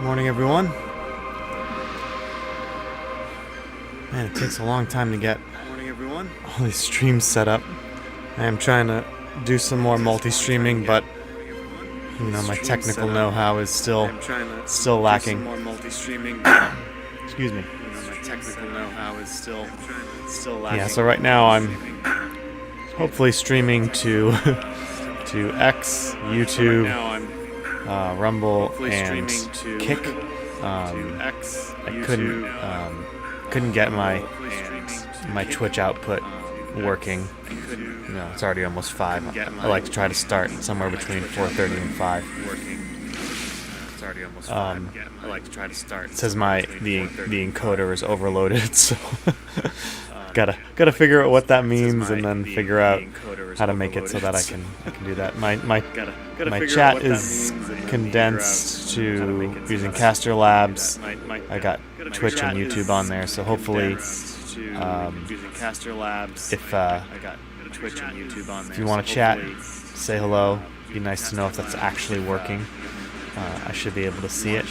Morning, everyone. Man, it takes a long time to get all these streams set up. I am trying to do some more multi-streaming, but you know, my technical know-how is still lacking. Excuse me. Yeah, so right now I'm hopefully streaming to to X, YouTube, Rumble, and Kick. I couldn't get my Twitch output working. No, it's already almost 5. I like to try to start somewhere between 4:30 and 5. It says the encoder is overloaded, so gotta figure out what that means and then figure out how to make it so that I can do that. My chat is condensed to using Caster Labs. I got Twitch and YouTube on there, so hopefully if you want to chat, say hello. Be nice to know if that's actually working. I should be able to see it.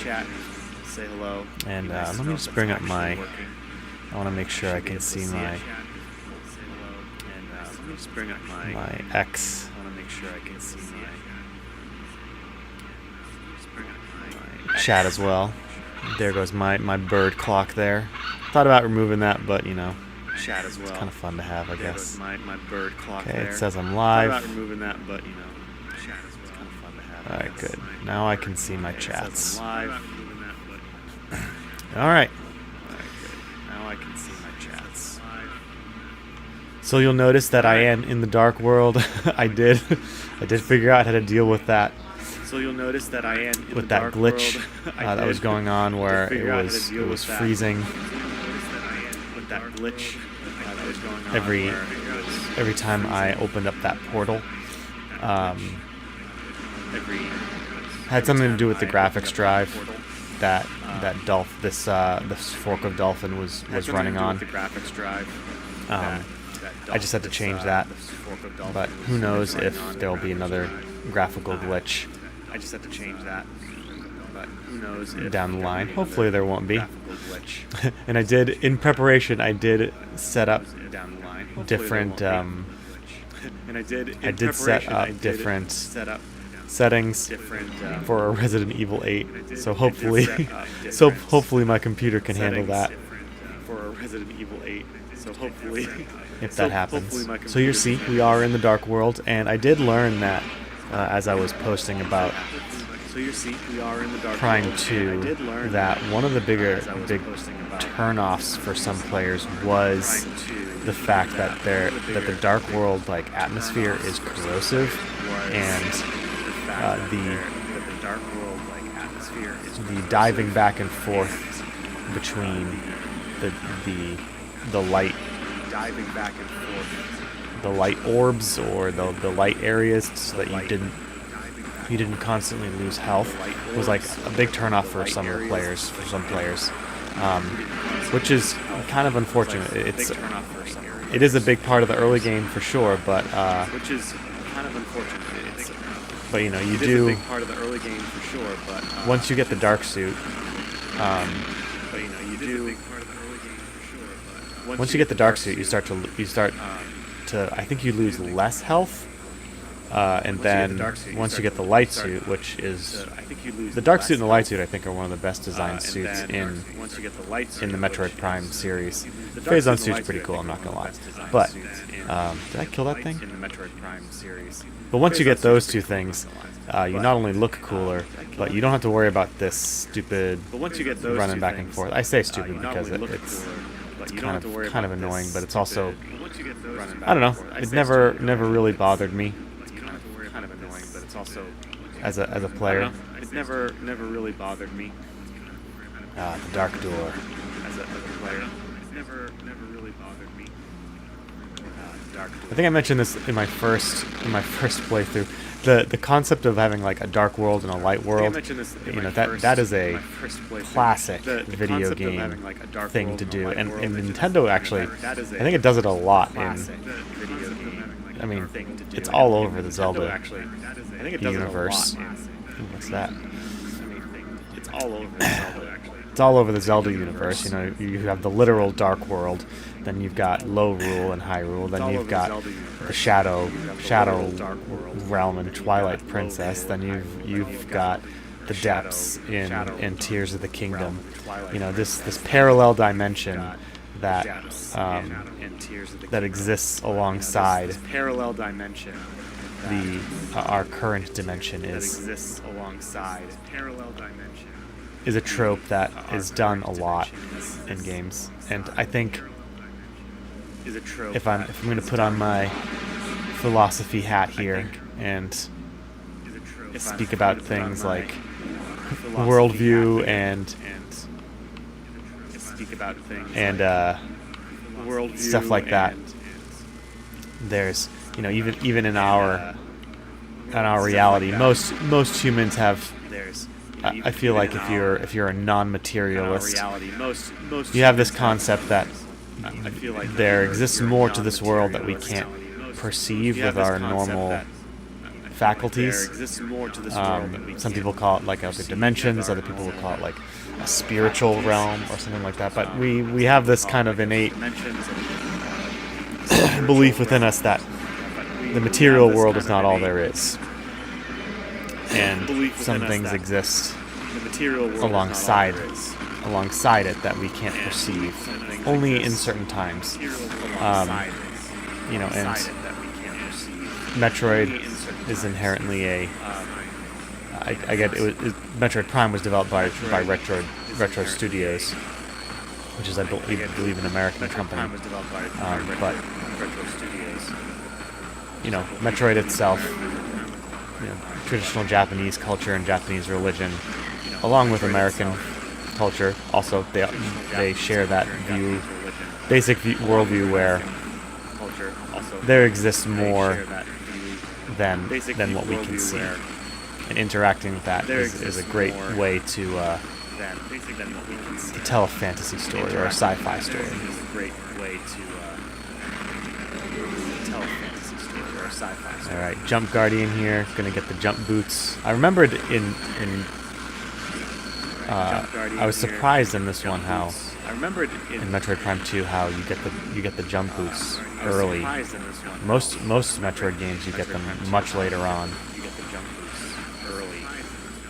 And let me just bring up my... I want to make sure I can see my X chat as well. There goes my bird clock there. Thought about removing that, but you know, it's kind of fun to have, I guess. Okay, it says I'm live. Alright, good. Now I can see my chats. Alright. So you'll notice that I am in the dark world. I did figure out how to deal with that. With that glitch that was going on where it was freezing every time I opened up that portal. Had something to do with the graphics drive that this fork of Dolphin was running on. I just had to change that, but who knows if there'll be another graphical glitch down the line. Hopefully there won't be. And in preparation, I did set up different settings for Resident Evil 8. So hopefully my computer can handle that. If that happens. So you see, we are in the dark world, and I did learn that as I was posting about Prime 2, that one of the big turn-offs for some players was the fact that the dark world like atmosphere is corrosive, and the diving back and forth between the light orbs or the light areas, so that you didn't constantly lose health, was like a big turnoff for some players. Which is kind of unfortunate. It is a big part of the early game for sure, but you know, you do once you get the dark suit. Once you get the dark suit, you start to I think you lose less health, and then once you get the light suit, which is the dark suit and the light suit, I think are one of the best designed suits in the Metroid Prime series. The phase-on suit's pretty cool, I'm not gonna lie. But did I kill that thing? But once you get those two things, you not only look cooler, but you don't have to worry about this stupid running back and forth. I say stupid because it's kind of annoying, but it's also, I don't know, it never really bothered me as a player. The dark door. I think I mentioned this in my first playthrough. The concept of having like a dark world and a light world, you know, that is a classic video game thing to do, and Nintendo actually, I think it does it a lot I mean, it's all over the Zelda universe. What's that? It's all over the Zelda universe. You know, you have the literal Dark World, then you've got Low Rule and High Rule, then you've got the Shadow Realm and Twilight Princess, then you've got the Depths in Tears of the Kingdom. You know, this parallel dimension that that exists alongside the our current dimension is a trope that is done a lot in games, and I think if I'm going to put on my philosophy hat here and speak about things like worldview and stuff like that, there's, you know, even in our reality, most humans have. I feel like if you're a non-materialist, you have this concept that there exists more to this world that we can't perceive with our normal faculties. Some people call it like other dimensions, other people will call it like a spiritual realm or something like that. But we have this kind of innate belief within us that the material world is not all there is. And some things exist alongside it that we can't perceive, only in certain times. You know, and Metroid is inherently I get it. Metroid Prime was developed by Retro Studios, which is I believe an American company. But you know, Metroid itself, you know, traditional Japanese culture and Japanese religion, along with American culture, also they share that basic worldview where there exists more than what we can see, and interacting with that is a great way to tell a fantasy story or a sci-fi story. Alright, Jump Guardian here, gonna get the jump boots. I remembered I was surprised in this one how in Metroid Prime 2 how you get the jump boots early. Most Metroid games you get them much later on.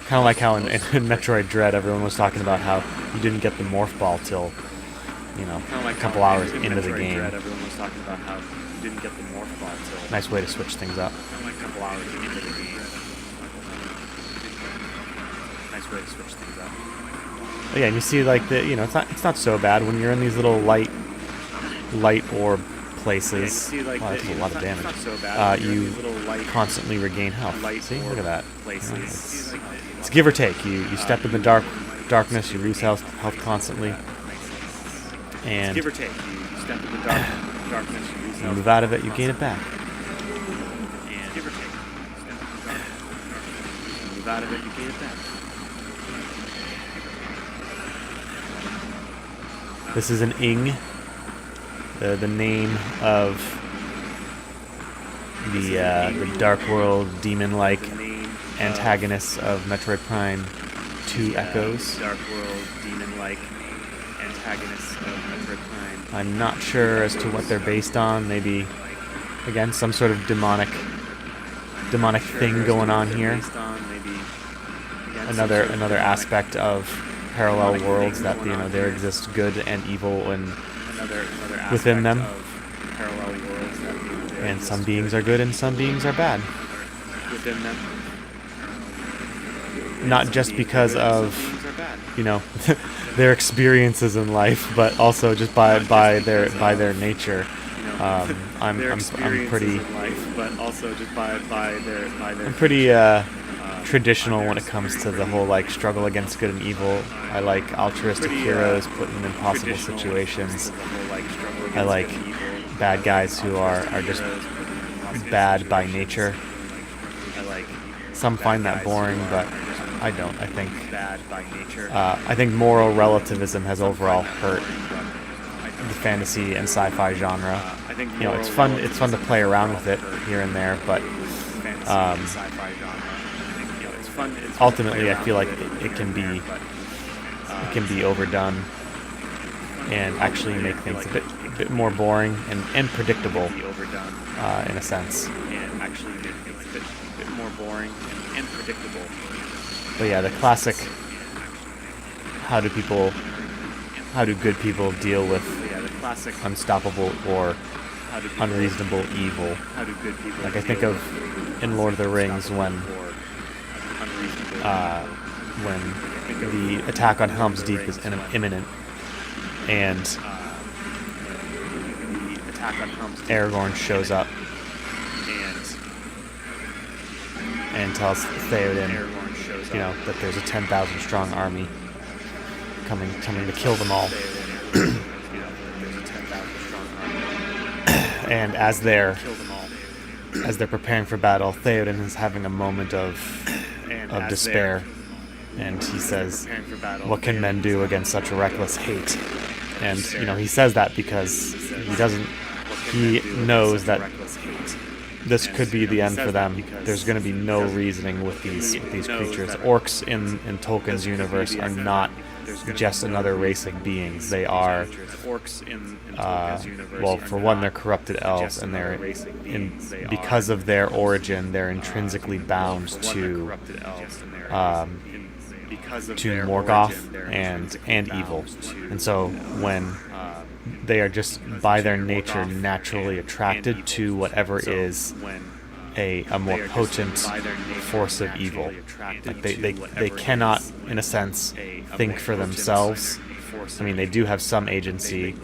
Kind of like how in Metroid Dread everyone was talking about how you didn't get the morph ball till, you know, a couple hours into the game. Nice way to switch things up. But yeah, and you see like you know, it's not so bad when you're in these little light orb places. Wow, that does a lot of damage. You constantly regain health. See, look at that. You know, it's give or take. You step in the darkness, you lose health constantly, and give or take. You step in the darkness, you move out of it, you gain it back. And give or take. You move out of it, you gain it back. This is an Ing, the name of the Dark World demon-like antagonists of Metroid Prime 2 Echoes. Dark World demon-like antagonists of Metroid Prime. I'm not sure as to what they're based on. Maybe, again, some sort of demonic thing going on here. Another aspect of parallel worlds that, you know, there exists good and evil and within them, and some beings are good and some beings are bad. Not just because of, you know, their experiences in life, but also just by their nature. I'm pretty traditional when it comes to the whole like struggle against good and evil. I like altruistic heroes put in impossible situations. I like bad guys who are just bad by nature. Some find that boring, but I don't. I think moral relativism has overall hurt the fantasy and sci-fi genre. You know, it's fun to play around with it here and there, but ultimately I feel like it can be overdone and actually make things a bit more boring and predictable in a sense. But yeah, the classic how do good people deal with unstoppable or unreasonable evil. Like I think of in Lord of the Rings when the attack on Helm's Deep is imminent and Aragorn shows up and tells Theoden, that there's a 10,000 strong army coming to kill them all. And as they're preparing for battle, Theoden is having a moment of despair, and he says, "What can men do against such reckless hate?" And he says that because he knows that this could be the end for them. There's going to be no reasoning with these creatures. Orcs in Tolkien's universe are not just another race of beings. They are, well, for one, they're corrupted elves, and because of their origin, they're intrinsically bound to Morgoth and evil. And so when they are just by their nature naturally attracted to whatever is a more potent force of evil. Like they cannot, in a sense, think for themselves. I mean, they do have some agency,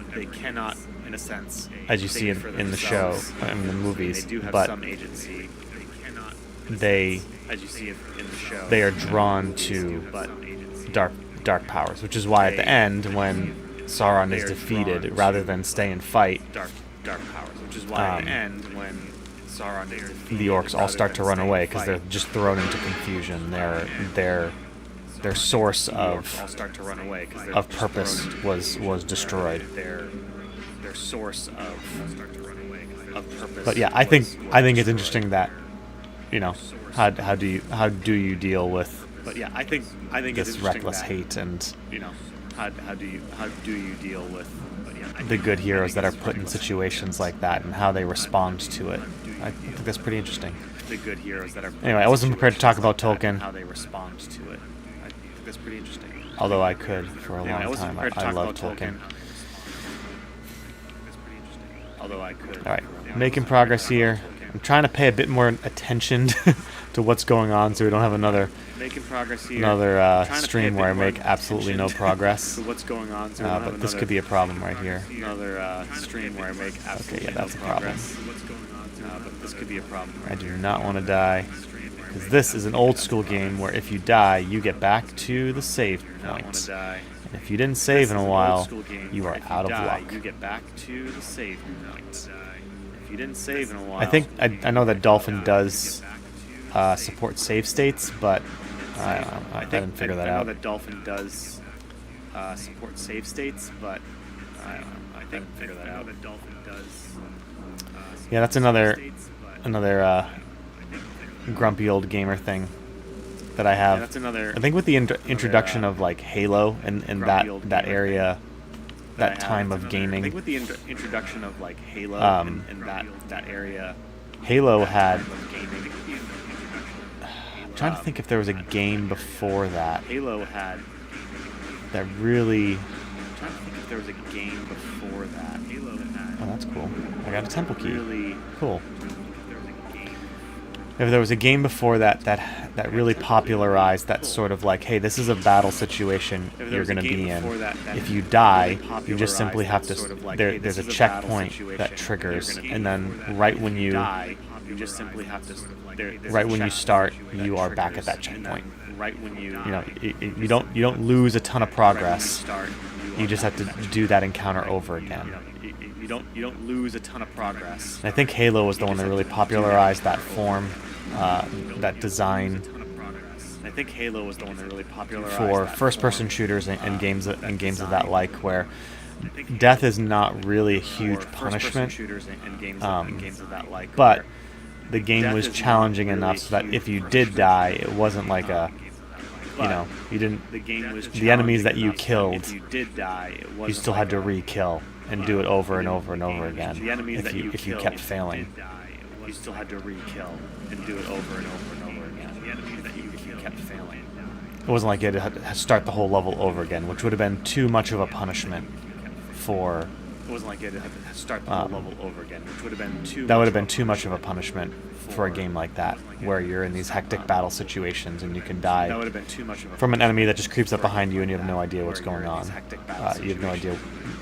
as you see in the show, in the movies, but they are drawn to dark powers, which is why at the end, when Sauron is defeated, rather than stay and fight, the orcs all start to run away because they're just thrown into confusion. Their source of purpose was destroyed. But yeah, I think it's interesting that how do you deal with this reckless hate and how do you deal with the good heroes that are put in situations like that and how they respond to it. I think that's pretty interesting. Anyway, I wasn't prepared to talk about Tolkien. Although I could for a long time. I love Tolkien. Alright, making progress here. I'm trying to pay a bit more attention to what's going on so we don't have another stream where I make absolutely no progress. But this could be a problem right here. Okay, yeah, that's a problem. I do not want to die, because this is an old school game where if you die, you get back to the save point. And if you didn't save in a while, you are out of luck. I think I know that Dolphin does support save states, but I didn't figure that out. Yeah, that's another grumpy old gamer thing that I have. I think with the introduction of like Halo and that area, that time of gaming. I think with the introduction of like Halo and that area. Halo had. I'm trying to think if there was a game before that. Halo had. That really. I'm trying to think if there was a game before that. Halo had. Oh, that's cool. I got a temple key. Really cool. If there was a game before that really popularized that sort of like, hey, this is a battle situation you're going to be in. If you die, you just simply have to. There's a checkpoint that triggers, and then right when you start, you are back at that checkpoint. You don't lose a ton of progress. You just have to do that encounter over again. You don't lose a ton of progress. And I think Halo was the one that really popularized that form, that design. I think Halo was the one that really popularized for first-person shooters and games of that like, where death is not really a huge punishment. But the game was challenging enough so that if you did die, it wasn't like a, you know, you didn't. The enemies that you killed, you still had to re-kill and do it over and over and over again. If you kept failing. You still had to re-kill and do it over and over and over again. If you kept failing. It wasn't like you had to start the whole level over again, which would have been too much of a punishment for. It wasn't like you had to start the whole level over again, which would have been too. That would have been too much of a punishment for a game like that, where you're in these hectic battle situations and you can die from an enemy that just creeps up behind you and you have no idea what's going on. You have no idea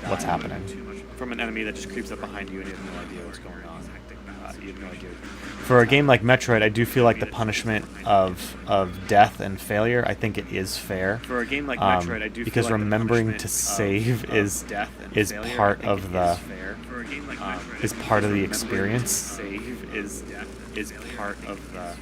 what's happening. From an enemy that just creeps up behind you and you have no idea what's going on. You have no idea. For a game like Metroid, I do feel like the punishment of death and failure, I think it is fair. For a game like Metroid, I do because feel like remembering to save is part of the is part of the experience. Save is part of the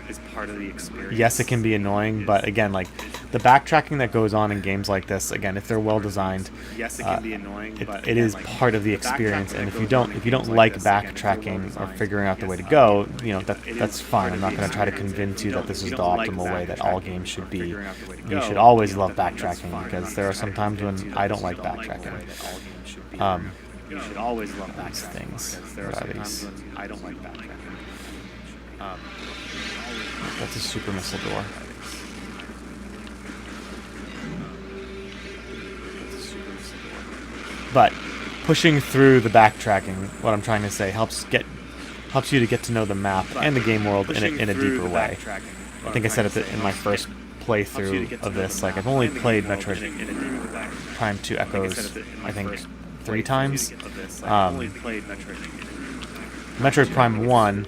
is part of the experience. Yes, it can be annoying, but again, like the backtracking that goes on in games like this, again, if they're well designed, yes, it can be annoying, but it is part of the experience. And if you don't like backtracking or figuring out the way to go, you know, that's fine. I'm not going to try to convince you that this is the optimal way that all games should be. You should always love backtracking because there are some times when I don't like backtracking. You should always love backtracking things. There are some times when I don't like backtracking. That's a super missile door. But pushing through the backtracking, what I'm trying to say, helps you to get to know the map and the game world in a deeper way. I think I said it in my first playthrough of this. Like, I've only played Metroid Prime 2 Echoes, I think, 3 times. Metroid Prime 1,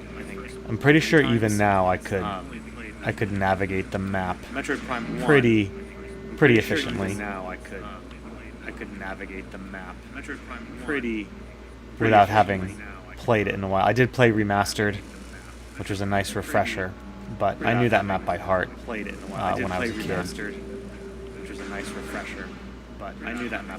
I'm pretty sure even now I could navigate the map pretty efficiently. I could navigate the map without having played it in a while. I did play Remastered, which was a nice refresher, but I knew that map by heart when I was a kid.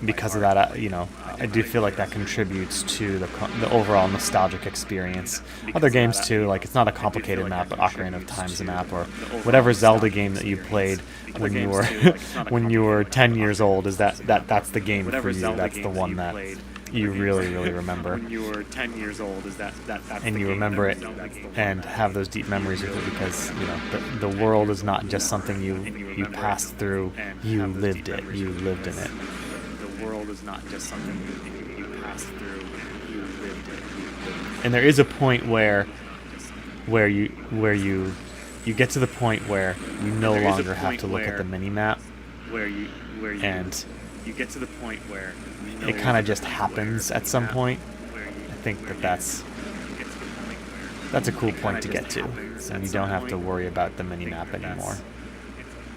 Because of that, you know, I do feel like that contributes to the overall nostalgic experience. Other games too, like it's not a complicated map, but Ocarina of Time's a map, or whatever Zelda game that you played when you were when you were 10 years old. Is that's the game for you? That's the one that you really remember. When you were 10 years old, is that's and you remember it and have those deep memories of it because you know the world is not just something you passed through. You lived it. You lived in it. The world is not just something you passed through. You lived it. And there is a point where you get to the point where you no longer have to look at the mini map. And you get to the point where it kind of just happens at some point. I think that's a cool point to get to, and you don't have to worry about the mini map anymore.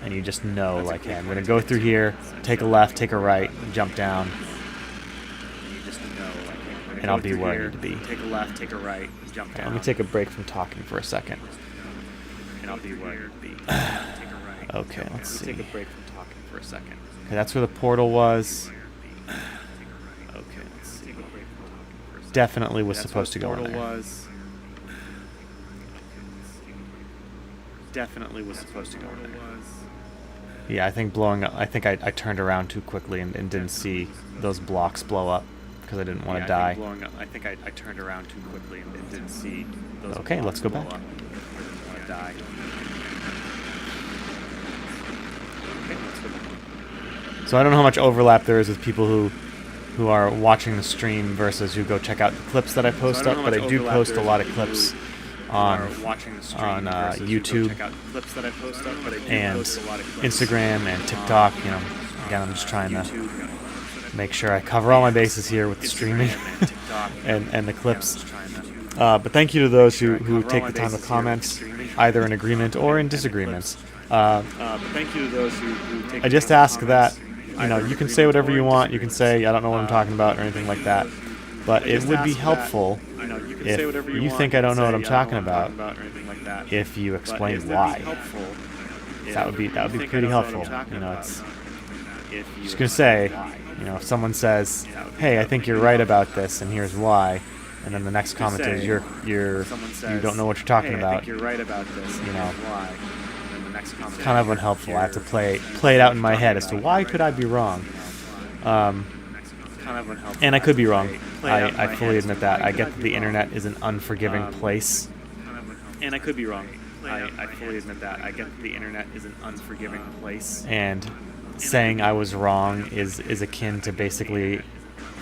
And you just know, like, hey, I'm gonna go through here, take a left, take a right, jump down, and I'll be where I need to be. Take a left, take a right, jump down. Let me take a break from talking for a second. And I'll be where I need to be. Okay, let's see. Take a break from talking for a second. Okay, that's where the portal was. Definitely was supposed to go in there. Definitely was supposed to go in there. Yeah, I think blowing up. I think I turned around too quickly and didn't see those blocks blow up because I didn't want to die. I think I turned around too quickly and didn't see those. Okay, let's go back. So I don't know how much overlap there is with people who are watching the stream versus who go check out the clips that I post up, but I do post a lot of clips on YouTube and Instagram and TikTok. You know, again, I'm just trying to make sure I cover all my bases here with the streaming and the clips. But thank you to those who take the time to comment, either in agreement or in disagreement. Thank you to those who take. I just ask that. You know, you can say whatever you want. You can say, I don't know what I'm talking about, or anything like that. But it would be helpful if you think I don't know what I'm talking about, if you explain why. That would be pretty helpful. You know, it's just gonna say, you know, if someone says, hey, I think you're right about this, and here's why, And then the next comment is you don't know what you're talking about. I think you're right about this. You know, why? And the next comment kind of unhelpful. I have to play it out in my head as to why could I be wrong. And I could be wrong. I fully admit that. I get that the internet is an unforgiving place. And I could be wrong. I fully admit that. I get that the internet is an unforgiving place. And saying I was wrong is akin to basically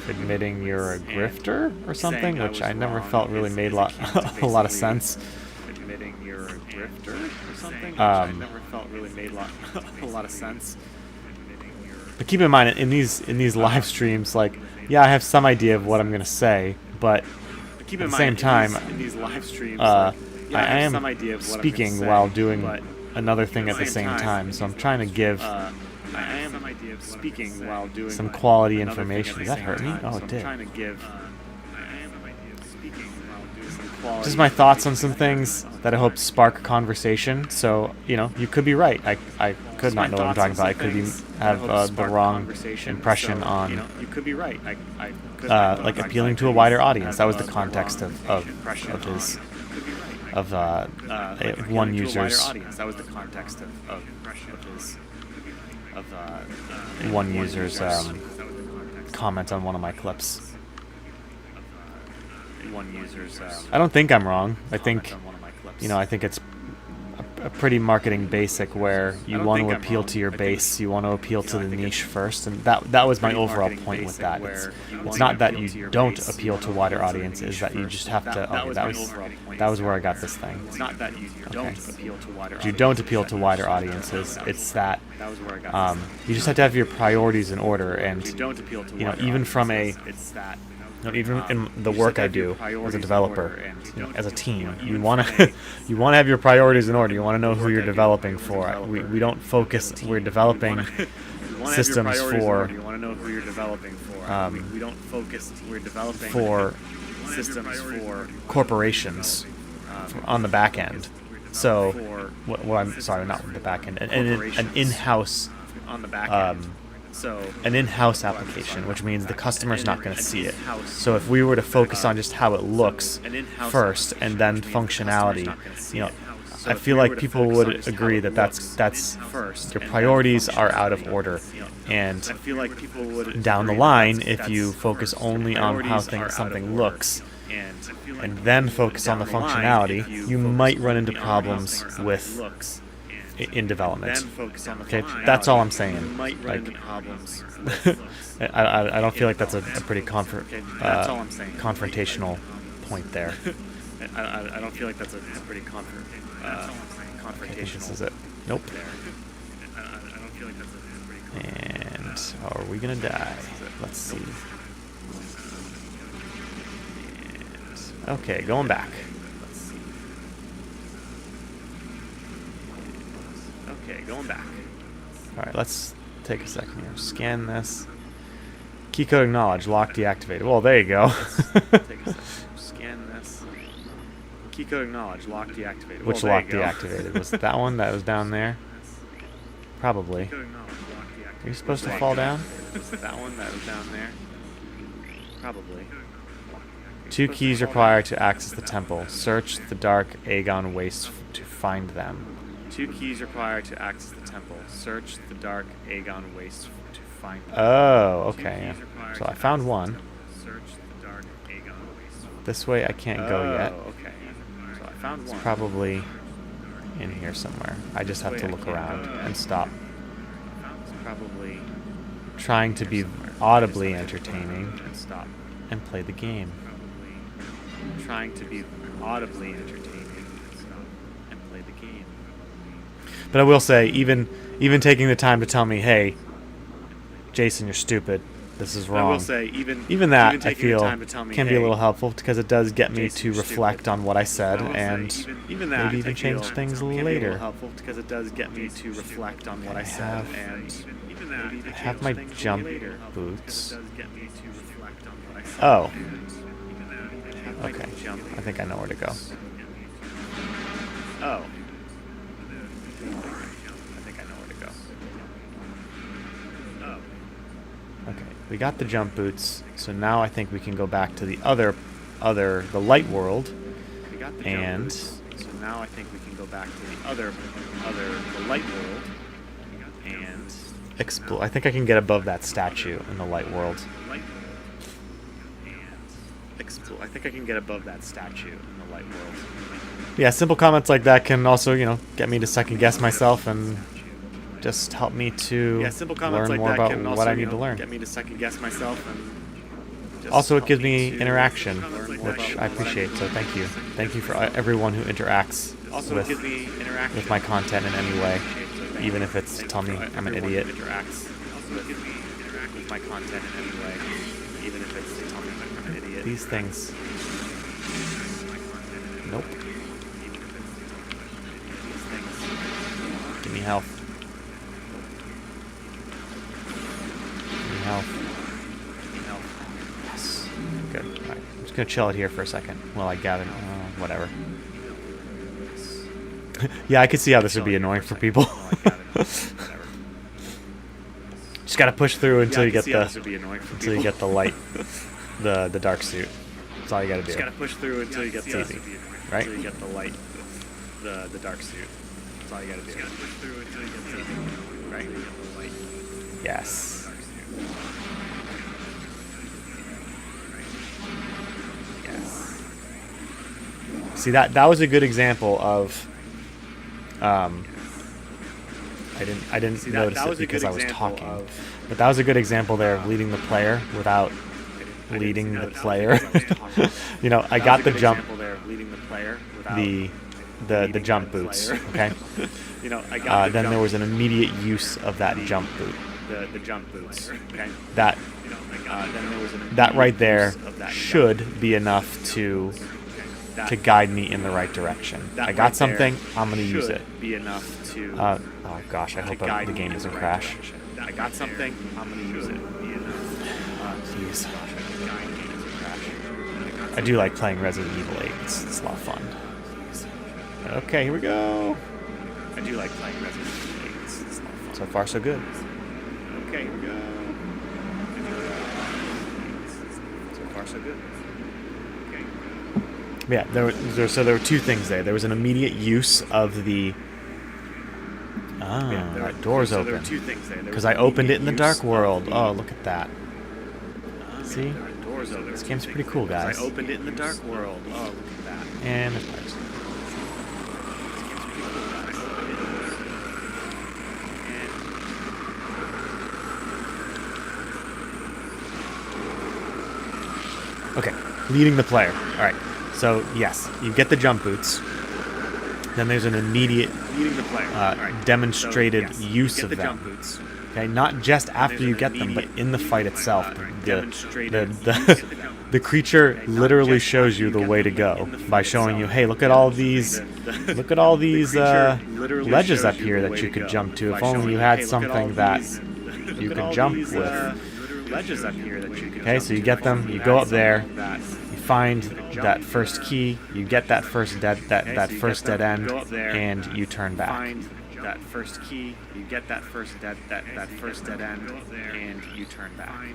admitting you're a grifter or something, which I never felt really made a lot of sense. Admitting you're a grifter or something, which I never felt really made a lot of sense. But keep in mind, in these live streams, like, yeah, I have some idea of what I'm gonna say, but at the same time, in these live streams, I am speaking while doing another thing at the same time. So I'm trying to give some quality information. Did that hurt me? Oh, it did. Just my thoughts on some things that I hope spark conversation. So, you know, you could be right. I could not know what I'm talking about. I could have the wrong impression on, like, appealing to a wider audience. That was the context of one user's comment on one of my clips. I don't think I'm wrong. I think, you know, I think it's a pretty marketing basic where you want to appeal to your base, you want to appeal to the niche first, and that was my overall point with that. It's not that you don't appeal to wider audiences, that you just have to. Okay, that was where I got this thing. It's not that you don't appeal to wider audiences. You don't appeal to wider audiences. It's that you just have to have your priorities in order, and you know, even from a even in the work I do as a developer, you know, as a team, you want to have your priorities in order. You want to know who you're developing for. We don't focus. We're developing systems for corporations on the back end. So, I'm sorry, not the back end, an in-house. On the back end. An in-house application, which means the customer's not going to see it. So if we were to focus on just how it looks first and then functionality, you know, I feel like people would agree that that's your priorities are out of order. And down the line, if you focus only on how something looks and then focus on the functionality, you might run into problems with in development. Okay, that's all I'm saying. Like, I don't feel like that's a pretty confrontational point there. I don't feel like that's a pretty confrontational. This is it. Nope. I don't feel like that's a pretty. And are we gonna die? Let's see. Okay, going back. Okay, going back. Alright, let's take a second here. Scan this. Key code acknowledge. Lock deactivated. Well, there you go. Take a second. Scan this. Key code acknowledge. Lock deactivated. Which lock deactivated? Was it that one that was down there? Probably. Are you supposed to fall down? Was it that one that was down there? Probably. 2 keys required to access the temple. Search the dark Aegon wastes to find them. 2 keys required to access the temple. Search the dark Aegon wastes to find them. Oh, okay. So I found one. This way I can't go yet. Okay. So I found one. It's probably in here somewhere. I just have to look around and stop. It's probably trying to be audibly entertaining and stop and play the game. Trying to be audibly entertaining and play the game. But I will say, even taking the time to tell me, hey, Jason, you're stupid. This is wrong. I will say, even that I feel can be a little helpful because it does get me to reflect on what I said and maybe even change things later. Helpful because it does get me to reflect on what I said and I have my jump boots. Oh. Okay. I think I know where to go. Oh. I think I know where to go. Oh. Okay. We got the jump boots, so now I think we can go back to the other the light world, and so now I think we can go back to the the light world, and explore. I think I can get above that statue in the light world. I think I can get above that statue in the light world. Yeah, simple comments like that can also, you know, get me to second guess myself and just help me to learn more about what I need to learn. Get me to second guess myself and also, it gives me interaction, which I appreciate. So thank you. Thank you for everyone who interacts with my content in any way, even if it's tell me I'm an idiot. With my content in any way, even if it's tell me I'm an idiot. These things. Nope. Give me health. Give me health. Yes. Good. Alright. I'm just gonna chill it here for a second while I gather. Whatever. Yeah, I could see how this would be annoying for people. Just gotta push through until you get the light, the dark suit. That's all you gotta do. Just gotta push through until you get it's easy, right? Until you get the light, the dark suit. That's all you gotta do. Just gotta push through until you get the right. Yes. Yes. See, that was a good example of. I didn't notice it because I was talking, but that was a good example there of leading the player without leading the player. You know, I got the jump, the jump boots. Okay. You know, I got then there was an immediate use of that jump boot. The jump boots. Okay. That right there should be enough to guide me in the right direction. I got something. I'm gonna use it. Oh gosh, I hope the game doesn't crash. I got something. I'm gonna use it. Jeez. I do like playing Resident Evil 8. It's a lot of fun. Okay, here we go. I do like playing Resident Evil 8. It's a lot of fun. So far, so good. Okay, here we go. So far, so good. Okay. Yeah, there were two things there. There was an immediate use of the. That door's open. There were two things there. Because I opened it in the dark world. Oh, look at that. See? This game's pretty cool, guys. I opened it in the dark world. Oh, look at that. And there's pipes. Okay, leading the player. All right. So yes, you get the jump boots. Then there's an immediate demonstrated use of them. Okay, not just after you get them, but in the fight itself. The creature literally shows you the way to go by showing you, hey, look at all these ledges up here that you could jump to. If only you had something that you could jump with. Okay, so you get them, you go up there, you find that first key, you get that first dead end, and you turn back. That first key, you get that first dead end, and you turn back.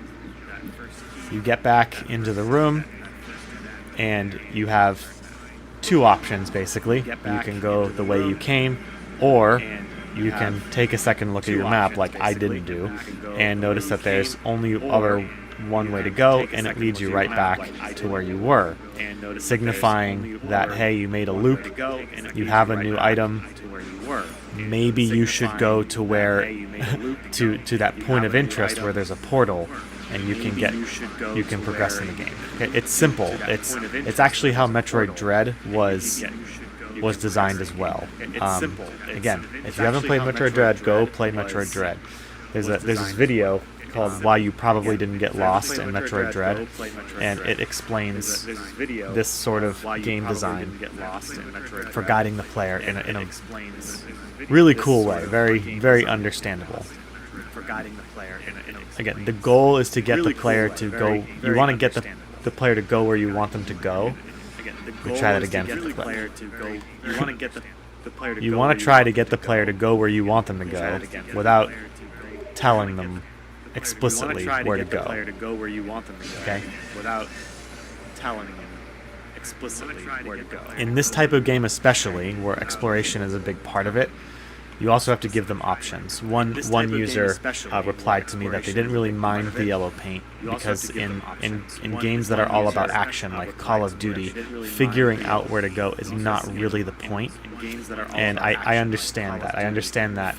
You get back into the room, and you have two options basically. You can go the way you came, or you can take a second look at your map like I didn't do, and notice that there's only one way to go, and it leads you right back to where you were, signifying that, hey, you made a loop, you have a new item, maybe you should go to where to that point of interest where there's a portal, and you can progress in the game. Okay, it's simple. It's actually how Metroid Dread was designed as well. Again, if you haven't played Metroid Dread, go play Metroid Dread. There's this video called Why You Probably Didn't Get Lost in Metroid Dread, and it explains this sort of game design for guiding the player in a really cool way, very, very understandable. Again, the goal is to get the player to go. You want to get the player to go where you want them to go. We try that again for the clip. You want to try to get the player to go where you want them to go without telling them explicitly where to go. Okay? Without telling them explicitly where to go. In this type of game especially, where exploration is a big part of it, you also have to give them options. One user replied to me that they didn't really mind the yellow paint because in games that are all about action, like Call of Duty, figuring out where to go is not really the point. And I understand that. I understand that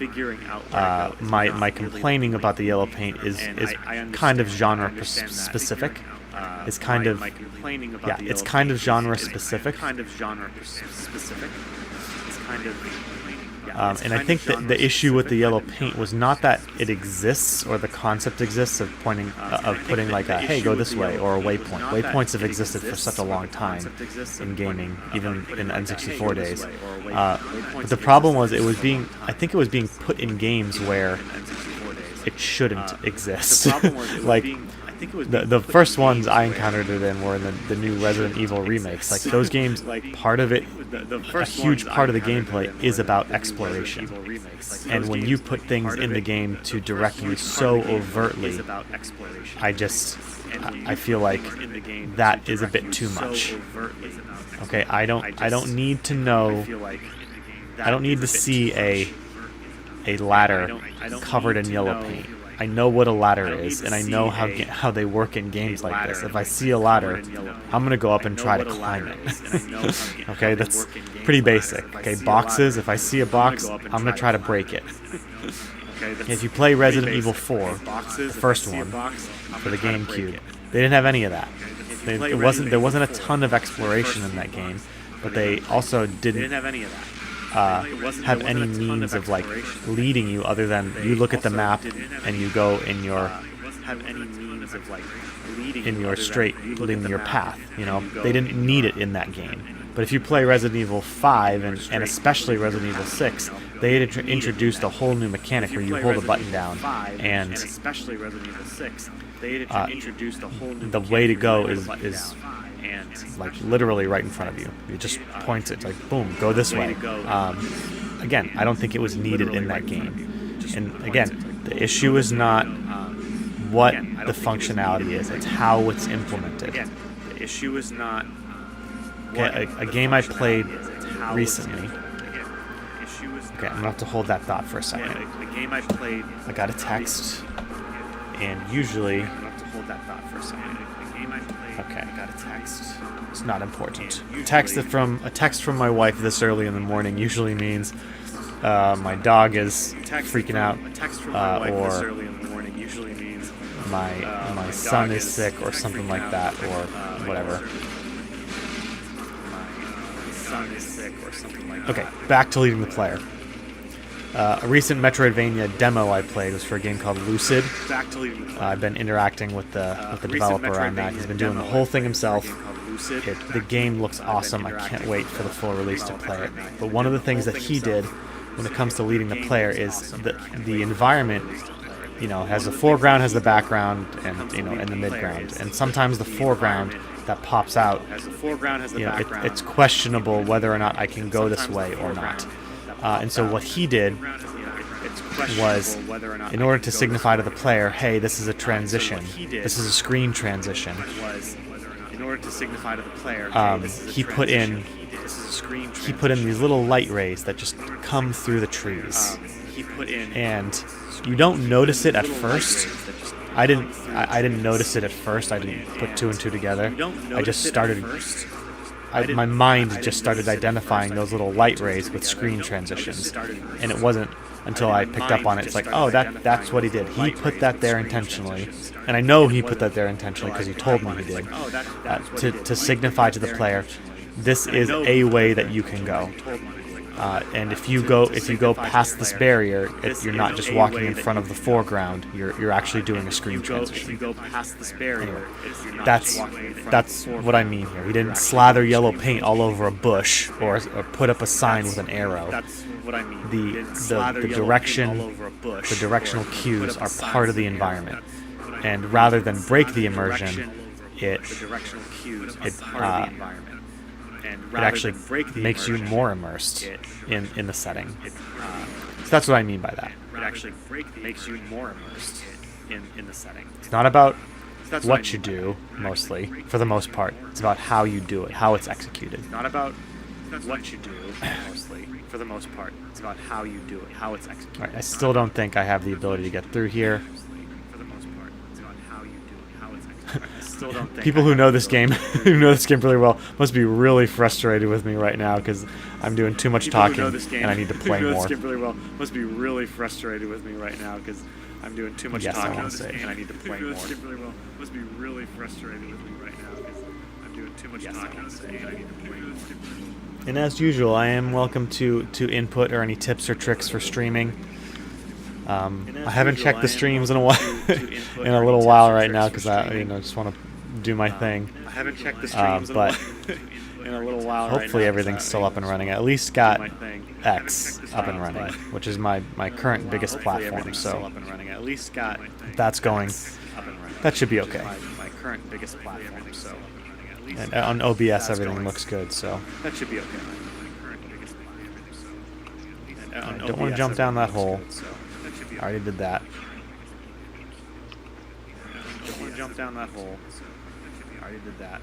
my complaining about the yellow paint is kind of genre specific. It's kind of it's kind of genre specific. And I think that the issue with the yellow paint was not that it exists or the concept exists of putting like a hey, go this way, or a waypoint. Waypoints have existed for such a long time in gaming, even in N64 days. But the problem was I think it was being put in games where it shouldn't exist. Like the first ones I encountered it in were in the new Resident Evil remakes. Like those games, part of it, a huge part of the gameplay is about exploration. And when you put things in the game to direct you so overtly, I feel like that is a bit too much. Okay, I don't need to know. I don't need to see a ladder covered in yellow paint. I know what a ladder is, and I know how they work in games like this. If I see a ladder, I'm going to go up and try to climb it. Okay, that's pretty basic. Okay, boxes, if I see a box, I'm going to try to break it. If you play Resident Evil 4, the first one, for the GameCube, they didn't have any of that. There wasn't a ton of exploration in that game, but they also didn't have any means of like leading you other than you look at the map and you go in your straight linear path. You know, they didn't need it in that game. But if you play Resident Evil 5 and especially Resident Evil 6, they had introduced a whole new mechanic where you hold a button down and the way to go is like literally right in front of you. You just point it like boom, go this way. Again, I don't think it was needed in that game. And again, the issue is not what the functionality is; it's how it's implemented. The issue is not a game I played recently. Okay, I'm gonna have to hold that thought for a second. A game I played. I got a text, and usually. Okay, I got a text. It's not important. A text from my wife this early in the morning usually means my dog is freaking out, or my son is sick, or something like that, or whatever. Okay, back to leading the player. A recent Metroidvania demo I played was for a game called Lucid. I've been interacting with the developer on that. He's been doing the whole thing himself. The game looks awesome. I can't wait for the full release to play it. But one of the things that he did when it comes to leading the player is the environment, you know, has the foreground, has the background, and and the midground. And sometimes the foreground that pops out, it's questionable whether or not I can go this way or not. And so what he did was, in order to signify to the player, hey, this is a transition, this is a screen transition, he put in these little light rays that just come through the trees. And you don't notice it at first. I didn't notice it at first. I didn't put two and two together. I just started... my mind just started identifying those little light rays with screen transitions, and it wasn't until I picked up on it. It's like, oh, that's what he did. He put that there intentionally, and I know he put that there intentionally because he told me he did, to signify to the player, this is a way that you can go. And if you go past this barrier, you're not just walking in front of the foreground. You're actually doing a screen transition. Anyway, that's what I mean here. He didn't slather yellow paint all over a bush or put up a sign with an arrow. The directional cues are part of the environment, and rather than break the immersion, it actually makes you more immersed in the setting. So that's what I mean by that. It actually makes you more immersed in the setting. It's not about what you do, mostly, for the most part. It's about how you do it, how it's executed. It's not about what you do, mostly, for the most part. It's about how you do it, how it's executed. Alright, I still don't think I have the ability to get through here. For the most part, it's about how you do it, how it's executed. I still don't think People who know this game, who know this game really well, must be really frustrated with me right now because I'm doing too much talking and I need to play more. Who know this game really well must be really frustrated with me right now because I'm doing too much Yes, I talking wanna say. and I need to play more. This game really well must be really frustrated with me right now because I'm doing too much talking and I need to play more. And as usual, I am welcome to input or any tips or tricks for streaming. I haven't checked the streams in a while, in a little while right now because I just want to do my thing. I haven't checked the streams in a little while. Hopefully everything's still up and running. I at least got X up and running, which is my current biggest platform. So that's going. That should be okay. My current biggest platform. So. And on OBS, everything looks good. So that should be okay. I don't want to jump down that hole. I already did that. Don't want to jump down that hole. I already did that.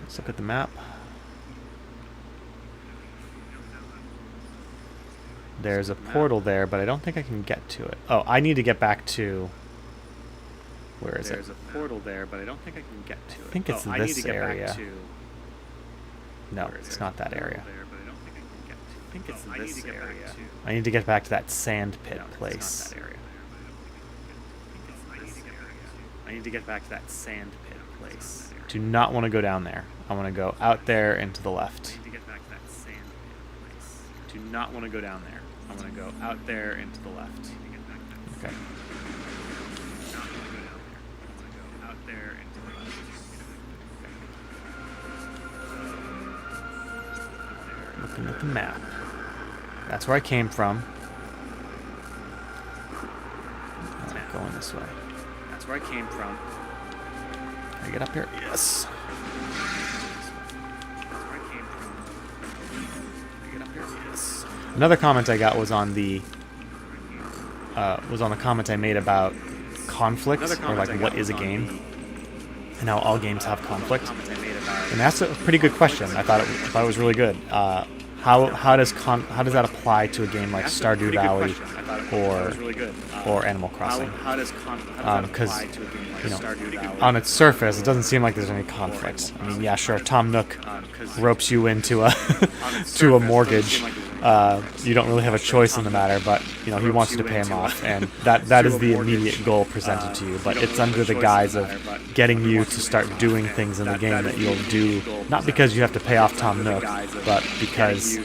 Let's look at the map. There's a portal there, but I don't think I can get to it. Oh, I need to get back to... Where is it? There's a portal there, but I don't think I can get to it. I think it's I need this to get area. back to... No, it's not that area. I think it's this area. I need to get back to that sand pit No, place. it's not that area. I need to get back to that sand pit place. Do not want to go down there. I want to go out there and to the left. I need to get back to that sand pit place. Do not want to go down there. I want to go out there and to the left. Okay. Out there and to the left. Looking at the map. That's where I came from. Going this way. That's where I came from. Can I get up here? Yes. Another comment I got was on the comment I made about conflict, or like what is a game, and how all games have conflict. And that's a pretty good question. I thought it was really good. How does that apply to a game like Stardew Valley or Animal Crossing? Because on its surface, it doesn't seem like there's any conflict. I mean, yeah, sure, Tom Nook ropes you into a to a mortgage. You don't really have a choice in the matter, but he wants you to pay him off, and that is the immediate goal presented to you. But it's under the guise of getting you to start doing things in the game that you'll do, not because you have to pay off Tom Nook, but because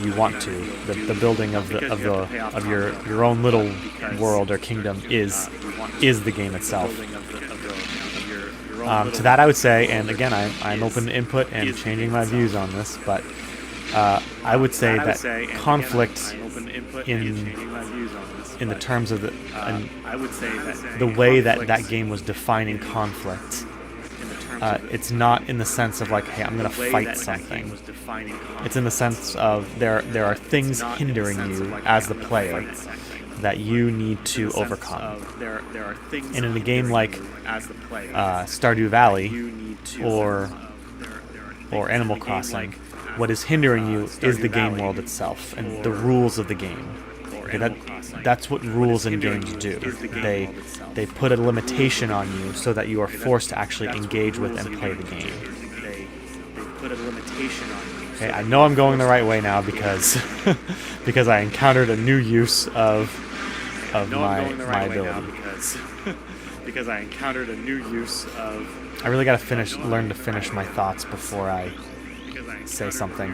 you want to. The building of your own little world or kingdom is the game itself. To that I would say, and again, I'm open to input and changing my views on this, but I would say that conflict in the terms of the way that game was defining conflict, it's not in the sense of like, hey, I'm going to fight something. It's in the sense of there are things hindering you as the player that you need to overcome. And in a game like Stardew Valley or Animal Crossing, what is hindering you is the game world itself and the rules of the game. Okay, that's what rules in games do. They put a limitation on you so that you are forced to actually engage with and play the game. Okay, I know I'm going the right way now because because I encountered a new use of my ability. Because I encountered a new use of. I really gotta learn to finish my thoughts before I say something.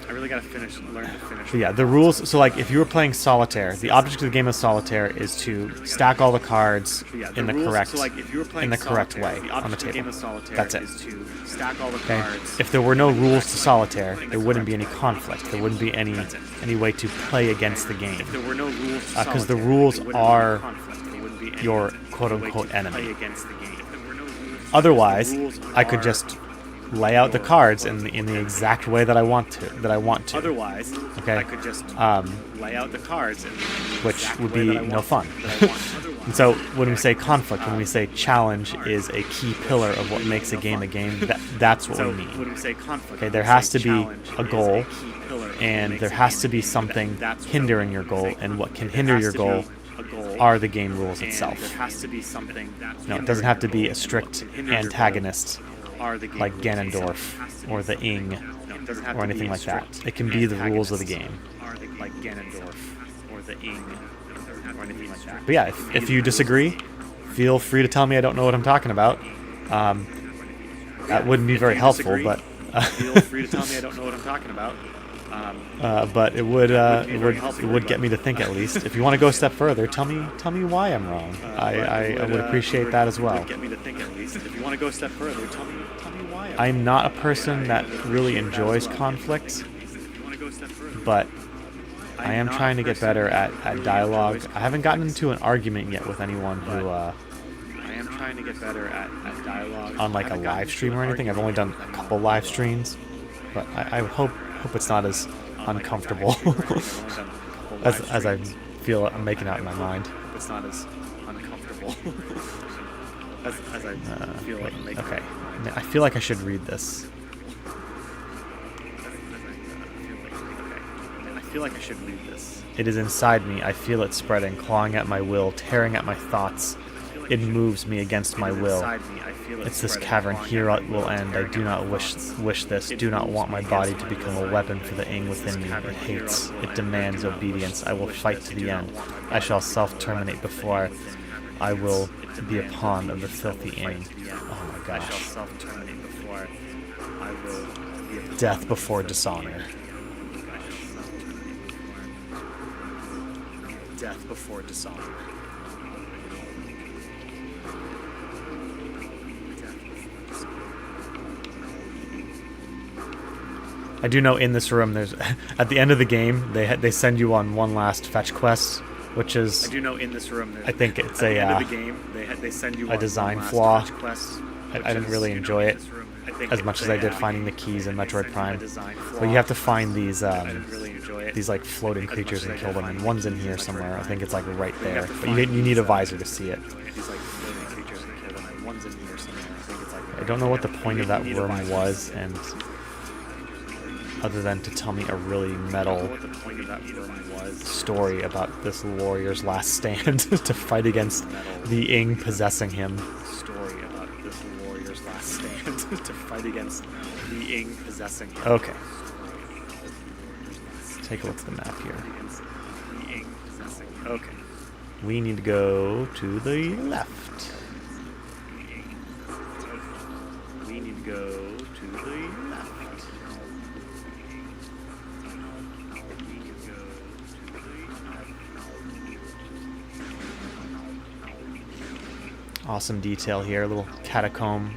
I really gotta learn to finish. But yeah, the rules. So like, if you were playing solitaire, the object of the game of solitaire is to stack all the cards in the correct way on the table. That's it. Okay. If there were no rules to solitaire, there wouldn't be any conflict. There wouldn't be any way to play against the game. Because the rules are your quote-unquote enemy. Otherwise, I could just lay out the cards in the exact way that I want to. Otherwise, Okay. I could just lay out the cards, which would be no fun. And so when we say conflict, when we say challenge is a key pillar of what makes a game, that's what we mean. When we say conflict, Okay, there has to be a goal, and there has to be something hindering your goal, and what can hinder your goal are the game rules itself. There has to be something. No, it doesn't have to be a strict antagonist like Ganondorf or the Ing or anything like that. It can be the rules of the game. Like Ganondorf or the Ing or anything like that. But yeah, if you disagree, feel free to tell me I don't know what I'm talking about. That wouldn't be very helpful, but feel free to tell me I don't know what I'm talking about. but it would get me to think at least. If you want to go a step further, tell me why I'm wrong. I would appreciate that as well. Get me to think at least. If you want to go a step further, tell me why. I'm not a person that really enjoys conflict, but I am trying to get better at dialogue. I haven't gotten into an argument yet with anyone who I am trying to get better at dialogue on like a live stream or anything. I've only done a couple live streams, but I hope it's not as uncomfortable as I feel I'm making out in my mind. It's not as uncomfortable as I feel like I'm making. Okay, I feel like I should read this. I feel like I should read this. It is inside me. I feel it spreading, clawing at my will, tearing at my thoughts. It moves me against my will. It's this cavern. Here it will end. I do not wish this. Do not want my body to become a weapon for the Ing within me. It hates. It demands obedience. I will fight to the end. I shall self-terminate before I will be a pawn of the filthy Ing. Oh my gosh. Death before dishonor. Death before dishonor. I do know in this room, there's at the end of the game they send you on one last fetch quest, which is I do know in this room. I think it's at the end of the game they send you a design flaw. I didn't really enjoy it as much as I did finding the keys in Metroid Prime. But you have to find these like floating creatures and kill them, and one's in here somewhere. I think it's like right there, but you need a visor to see it. I don't know what the point of that room was, and other than to tell me a really metal story about this warrior's last stand to fight against the Ing possessing him. To fight against the Ing possessing him. Okay. Let's take a look at the map here. Okay. We need to go to the left. We need to go to the left. Awesome detail here. A little catacomb.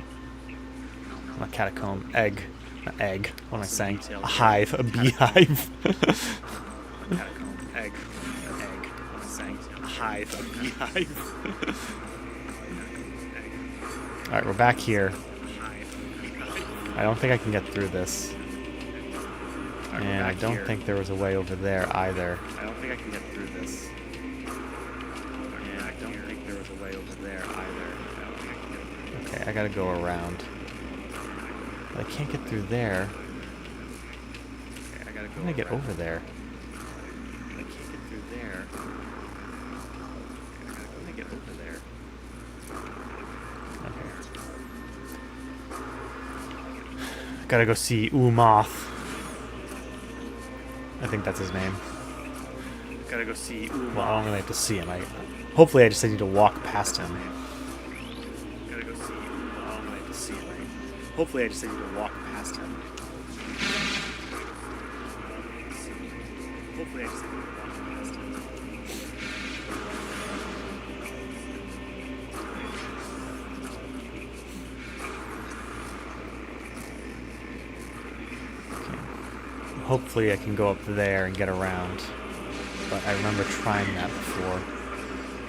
Not catacomb. Egg. Not egg. What am I saying? A hive. A beehive. Catacomb. Egg. What am I saying? A hive. A beehive. Alright, we're back here. I don't think I can get through this. And I don't think there was a way over there either. I don't think I can get through this. And I don't think there was a way over there either. Okay, I gotta go around. But I can't get through there. Okay, I gotta go. How can I get over there? I can't get through there. Okay, I gotta get over there. Okay. Gotta go see Umoth. I think that's his name. Gotta go see Umoth. Well, I don't really have to see him. Hopefully I just need to walk past him. Gotta go see him. I don't need to see him. Hopefully I just need to walk past him. Hopefully I just need to walk past him. Hopefully I can go up there and get around. But I remember trying that before.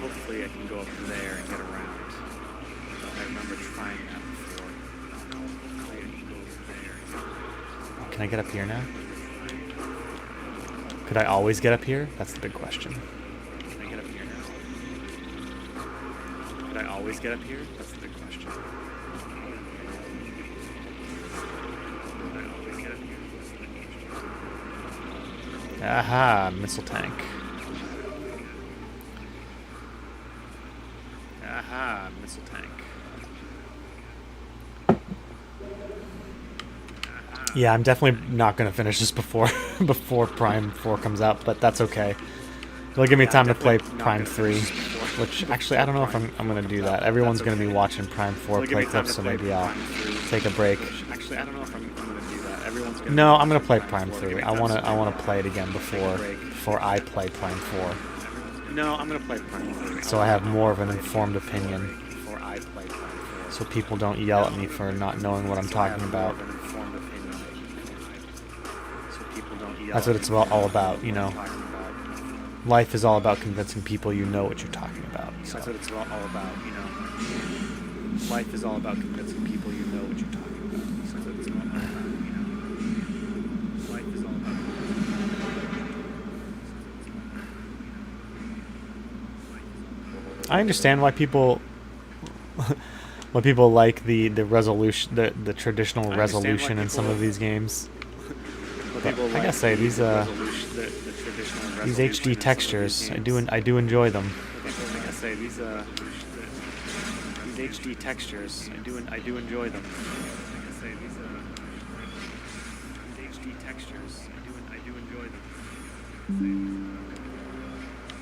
Hopefully I can go up there and get around. I remember trying that before. Hopefully I can go Can I get up here now? Could I always get up here? That's the big question. Can I get up here now? Could I always get up here? That's the big question. Could I always get up here? That's the big question. Aha, missile tank. Aha, missile tank. Yeah, I'm definitely not going to finish this before before Prime 4 comes out, but that's okay. It'll give me time to play Prime 3, which actually I don't know if I'm going to do that. Everyone's going to be watching Prime 4 play clips, so maybe I'll take a break. Actually, I don't know if I'm going to do that. Everyone's going to No, I'm going to play Prime 3. I want to play it again before I play Prime 4. No, I'm going to play Prime 3. So I have more of an informed opinion. So people don't yell at me for not knowing what I'm talking about. That's what it's all about, you know. Life is all about convincing people you know what you're talking about. So. That's what it's all about, you know. Life is all about convincing people you know what you're talking about. So that's what it's all about, you know. Life is all about I understand why people like the resolution, the traditional resolution in some of these games. But I gotta say these HD textures, I do enjoy them. I gotta say these HD textures, I do enjoy them. I gotta say these HD textures, I do enjoy them.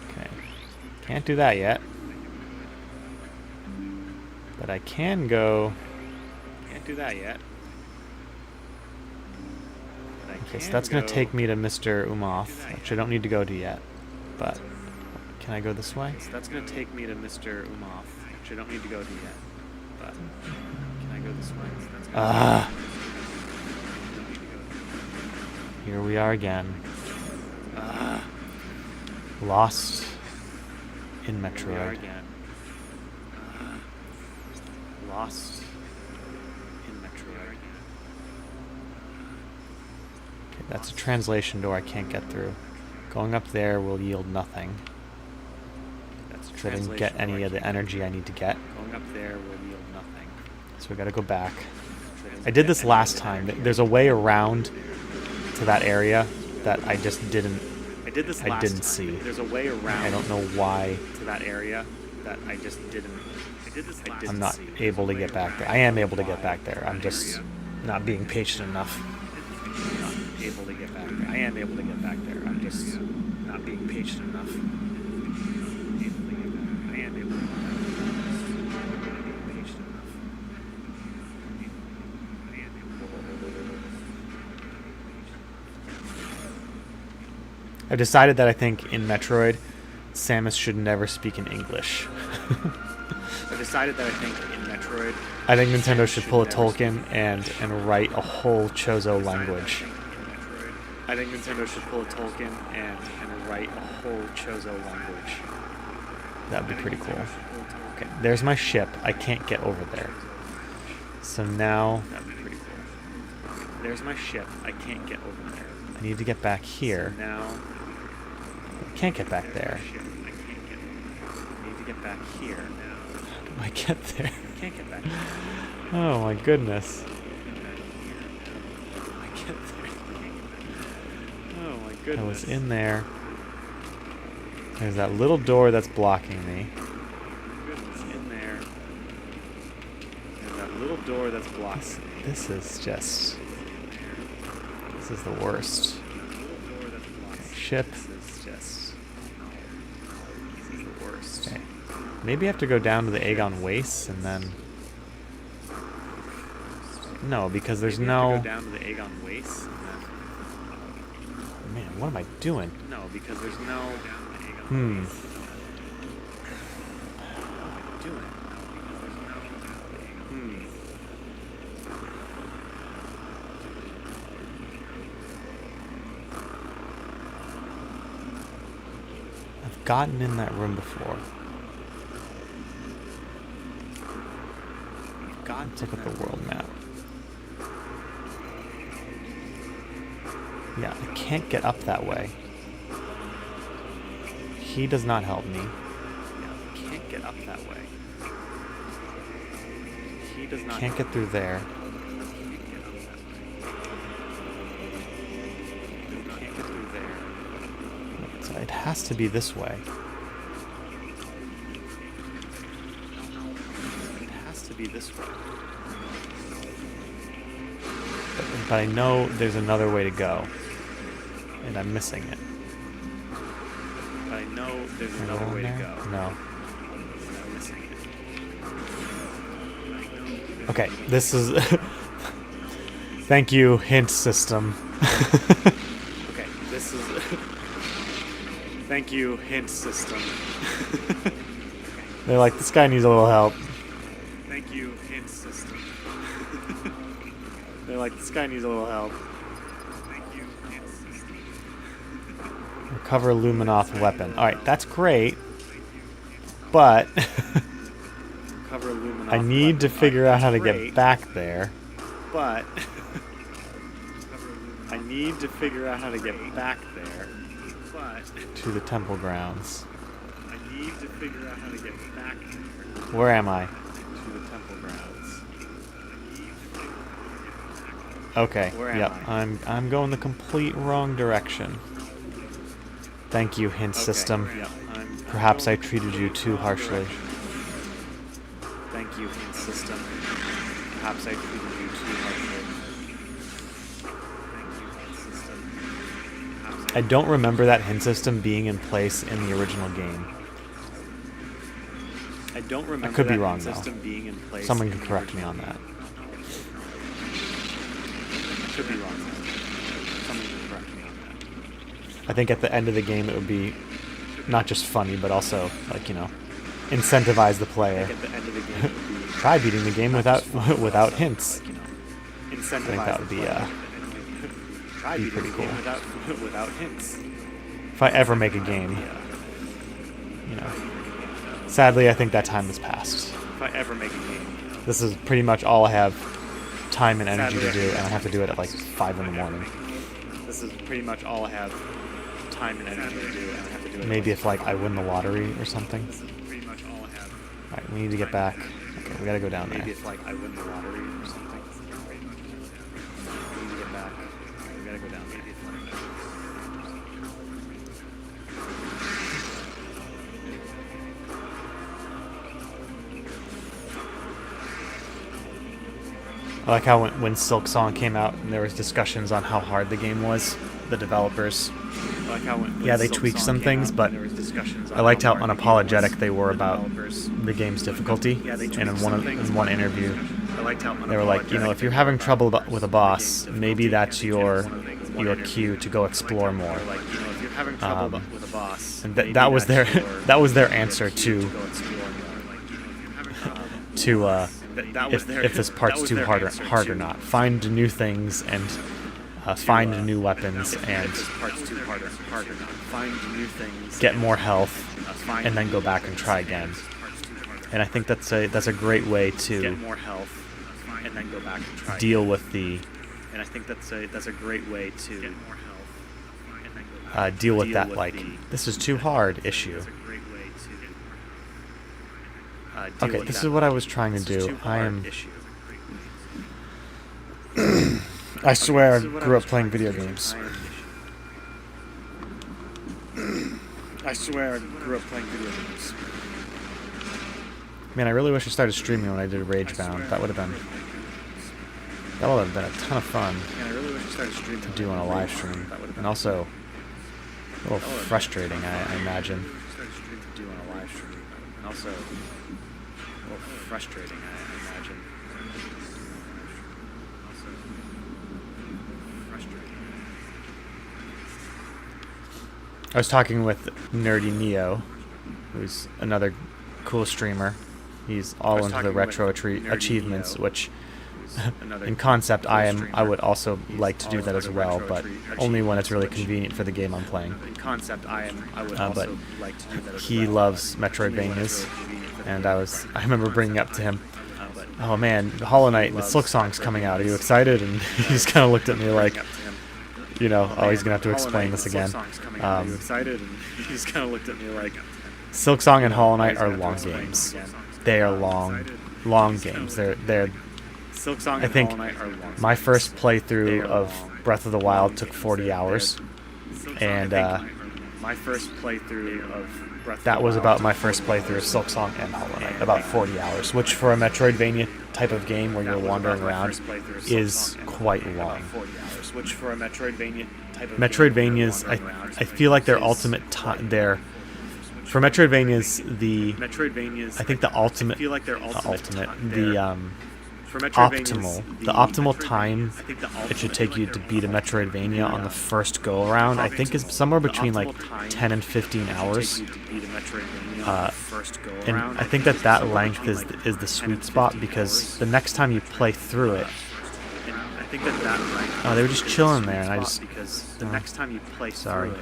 Okay, can't do that yet. But I can go. Can't do that yet. Okay, so that's going to take me to Mr. Umoth, which I don't need to go to yet. But can I go this way? So that's going to take me to Mr. Umoth, which I don't need to go to yet. But can I go this way? Ah! Here we are again. Lost in Metroid. Lost in Metroid. Okay, that's a translation door I can't get through. Going up there will yield nothing. So I didn't get any of the energy I need to get. Going up there will yield nothing. So we gotta go back. I did this last time. There's a way around to that area that I just didn't. I didn't see. There's a way around. I don't know why to that area that I just didn't. I'm not able to get back there. I am able to get back there. I'm just not being patient enough. Not able to get back there. I am able to get back there. I'm just not being patient enough. I am able to get back there. I've decided that I think in Metroid, Samus should never speak in English. I decided that I think in Metroid, I think Nintendo should pull a Tolkien and write a whole Chozo language. I think Nintendo should pull a Tolkien and write a whole Chozo language. That would be pretty cool. Okay, there's my ship. I can't get over there. So now, that would be pretty cool. There's my ship. I can't get over there. I need to get back here. So now, I can't get back there. I need to get back here. I get there. Can't get back there. Oh my goodness. I get there. Oh my goodness. I was in there. There's that little door that's blocking me. Goodness, in there. There's that little door that's blocking me. This is just. This is the worst. Okay, ship. This is just. This is the worst. Okay. Maybe I have to go down to the Aegon Wastes and then... No, because there's no... Go down to the Aegon Wastes and then... Man, what am I doing? No, because there's no... What am I doing? I've gotten in that room before. Let's look at the world map. Yeah, I can't get up that way. He does not help me. Yeah, I can't get up that way. He does not. Can't get through there. Can't get through there. So it has to be this way. It has to be this way. But I know there's another way to go. And I'm missing it. But I know there's Can I another go way in to there? go. No. I'm missing it. Okay, this is... Thank you, hint system. Okay, this is... Thank you, hint system. They're like, this guy needs a little help. Thank you, hint system. They're like, this guy needs a little help. Thank you, hint system. Recover Luminoth weapon. Alright, that's great. But... Cover Luminoth I need to weapon. figure out how to Great, get back there. But... I need to figure out how to get back there. But... To the temple grounds. I need to figure out how to get back there. Where am I? To the temple grounds. Okay. Where am Yep. I? I'm going the complete wrong direction. Thank you, hint Okay, system. yep, I'm Perhaps I going treated you too wrong harshly. direction. Thank you, hint system. Perhaps I treated you too harshly. Thank you, hint system. Perhaps I don't remember that hint system being in place in the original game. I don't remember I could be that wrong, hint though. system being in place. Someone in can the correct me original on that. I could be wrong. Someone can correct me on that. I think at the end of the game it would be not just funny, but also, like, you know, incentivize the I player. think at the end of the game, it would be Try beating the game not without just funny, but without also, hints. like, you know, I incentivize think that would the be player. Try be beating pretty the game cool. without hints. If I ever make a game, you know. Sadly, I think that time has passed. If I ever make a game. This is pretty much all I have time and energy Sadly, to I do, think and I have to that's do it at like 5 in the morning. This is pretty much all I have time and energy to do, and I have to do it. Maybe if like I win the lottery or something. This is pretty much all I have. Alright, we need to get back. Okay, we gotta go down there. Maybe if like I win the lottery or something. We need to get back. We gotta go down. Maybe if like I like how when Silk Song came out and there was discussions on how hard the game was, the developers. I like how when Yeah, they Silk tweaked Song some came things, out, but there was discussions on I liked how hard the game unapologetic was. they were The about developers. the game's difficulty. Yeah, they And tweaked in some one things, in one but interview, I liked how they were like, you know, if you're having trouble with a boss, maybe that's your cue to go explore more. Like, you know, if you're having trouble with a boss, And maybe that was their that's your that was their answer cue to go explore more. Like, you know, if you're having trouble, that was if this part's too hard or not. Find new things and find new weapons and if this part's too hard or not. Find new things. get more health, find and then go back and try again. And I think that's a great way Get to more health, and then go back and try. deal with the And I think that's a great way to get more health, and then go back. deal with that like this is too hard issue. That's a great way to deal Okay, with this that is what I was trying to this is do. too I hard am. issue. I swear, I This is what grew up was playing trying to video do. games. I swear, I grew up playing video games. Man, I really wish I started streaming when I did Ragebound. That would have been a ton of fun And I really wish I started streaming to do on a live stream, That would have been and also a little frustrating, I imagine. started streaming to do on a live stream, and also a little frustrating, I imagine. Also frustrating. I was talking with Nerdy Neo, who's another cool streamer. He's all into the talking retro with Nerdy achievements, Neo, which Another in concept cool I streamer. would also like to do all that as into well, retro but only when it's really which- convenient for the game I'm playing. In concept, I would but also like to do that as He well, loves but only when it's Metroidvanias, really convenient for the and game. I remember bringing up to him, But "Oh man, Hollow Knight, the loves Silk Song's coming out. Are you Metroidvanias. excited?" And he just kind of looked at me like, bring up to him, you know, oh, he's gonna have to explain this again. Are you excited? And he just kind of looked at me like, Silksong and Hollow Knight are long games. They are long games. They're. I think my first playthrough of Breath of the Wild took 40 hours, and my first playthrough of Breath that was about my first playthrough of Silksong and Hollow Knight, about 40 hours, which for a Metroidvania type of game where you're wandering around is quite long. Which for a Metroidvania type of Metroidvanias, I feel like their ultimate time, for Metroidvanias, I think the ultimate, the optimal time it should take you to beat a Metroidvania on the first go around, I think, is somewhere between like 10 and 15 hours. And I think that length is the sweet spot, because the next time you play through it, oh, they were just chilling there, and I just, sorry.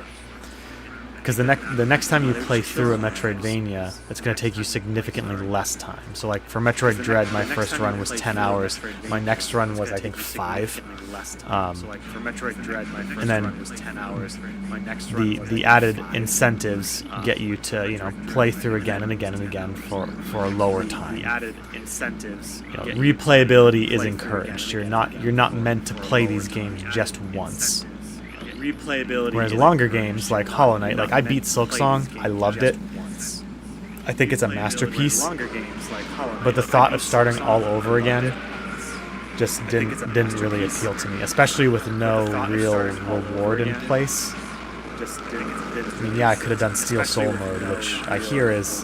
Because the next time you play through a Metroidvania, it's going to take you significantly less time. So like for Metroid Dread, my first run was 10 hours. My next run was, I think, 5. And then the added incentives get you to, you know, play through again and again and again for a lower time. You know, replayability is encouraged. You're not meant to play these games just once. Whereas longer games like Hollow Knight, like I beat Silksong, I loved it. I think it's a masterpiece. But the thought of starting all over again just didn't really appeal to me, especially with no real reward in place. I mean, yeah, I could have done Steel Soul mode, which I hear is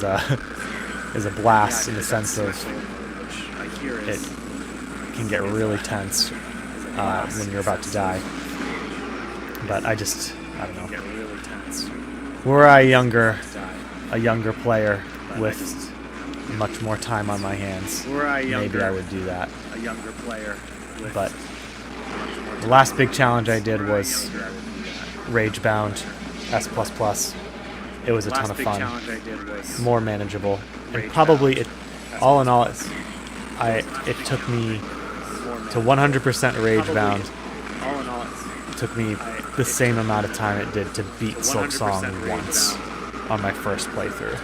a blast in the sense of it can get really tense when you're about to die. But I don't know. Were I a younger player with much more time on my hands, maybe I would do that. But the last big challenge I did was Ragebound S++. It was a ton of fun, more manageable, and probably all in all, it took me to 100% Ragebound. Took me the same amount of time it did to beat Silksong once on my first playthrough.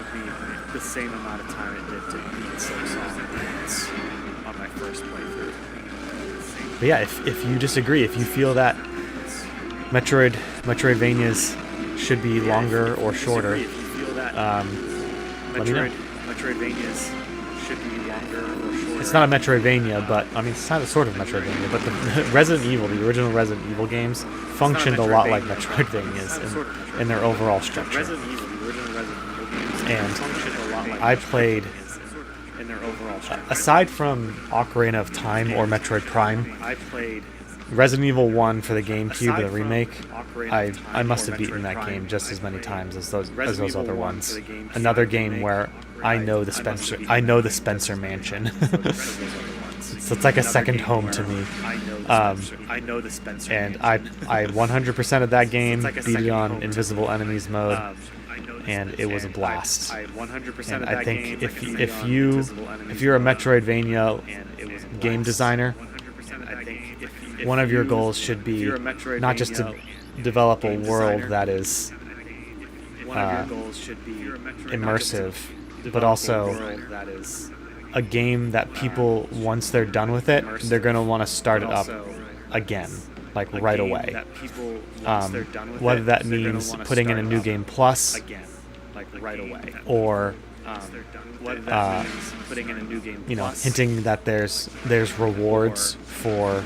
But yeah, if you disagree, if you feel that Metroidvanias should be longer or shorter, let me know. It's not a Metroidvania, but I mean, it's not a sort of Metroidvania, but the original Resident Evil games functioned a lot like Metroidvanias in their overall structure. And I played, aside from Ocarina of Time or Metroid Prime, Resident Evil 1 for the GameCube, the remake, I must have beaten that game just as many times as those other ones. Another game where I know the Spencer Mansion. So it's like a second home to me. And I 100% of that game, beat it on Invisible Enemies mode, and it was a blast. And I think if you're a Metroidvania game designer, one of your goals should be not just to develop a world that is immersive, but also a game that people, once they're done with it, they're going to want to start it up again, like right away. Whether that means putting in a New Game Plus, or you know, hinting that there's rewards for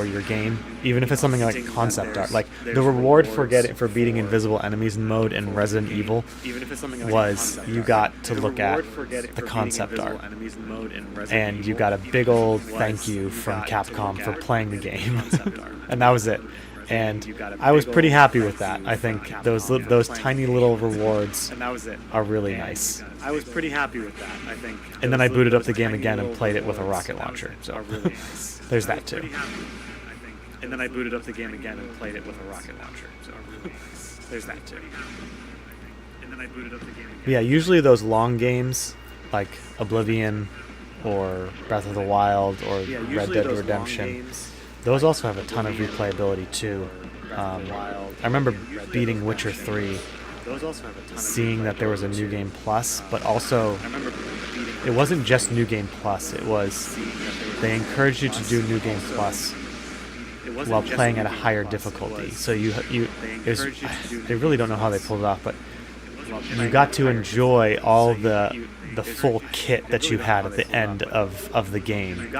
your game, even if it's something like concept art. Like the reward for beating Invisible Enemies mode in Resident Evil was you got to look at the concept art, and you got a big old thank you from Capcom for playing the game, and that was it. And I was pretty happy with that. I think those tiny little rewards are really nice. I was pretty happy with that. I think. And then I booted up the game again and played it with a rocket launcher. So there's that too. And then I booted up the game again and played it with a rocket launcher. So there's that too. And then I booted up the game again. Yeah, usually those long games like Oblivion or Breath of the Wild or Red Dead Redemption, Those also have a ton of replayability too. I remember beating Witcher 3, seeing that there was a New Game Plus, but also it wasn't just New Game Plus. It was they encouraged you to do New Game Plus while playing at a higher difficulty. So they really don't know how they pulled it off, but you got to enjoy all the full kit that you had at the end of the game.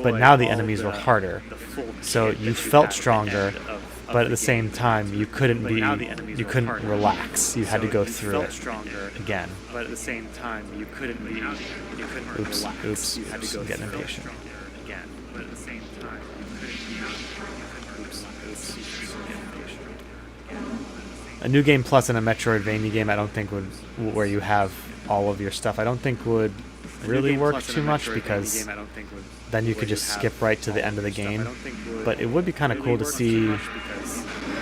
But now the enemies were harder, so you felt stronger, but at the same time you couldn't relax. You had to go through it again. But at the same time, you couldn't relax. Oops, I'm getting impatient. Again. But at the same time, A New Game Plus in a Metroidvania game, I don't think where you have all of your stuff, I don't think would really work too much, because then you could just skip right to the end of the game. But it would be kind of cool to see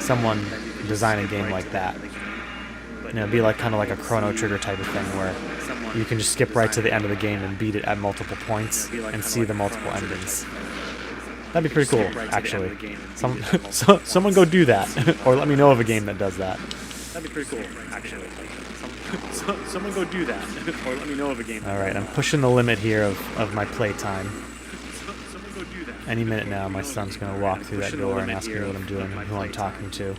someone design a game like that. You know, be like kind of like a Chrono Trigger type of thing, where you can just skip right to the end of the game and beat it at multiple points and see the multiple endings. That'd be pretty cool, actually. Someone go do that, or let me know of a game that does that. That'd be pretty cool, actually. Someone go do that, or let me know of a game. All right, I'm pushing the limit here of my playtime. Any minute now, my son's gonna walk through that door and ask me what I'm doing and who I'm talking to.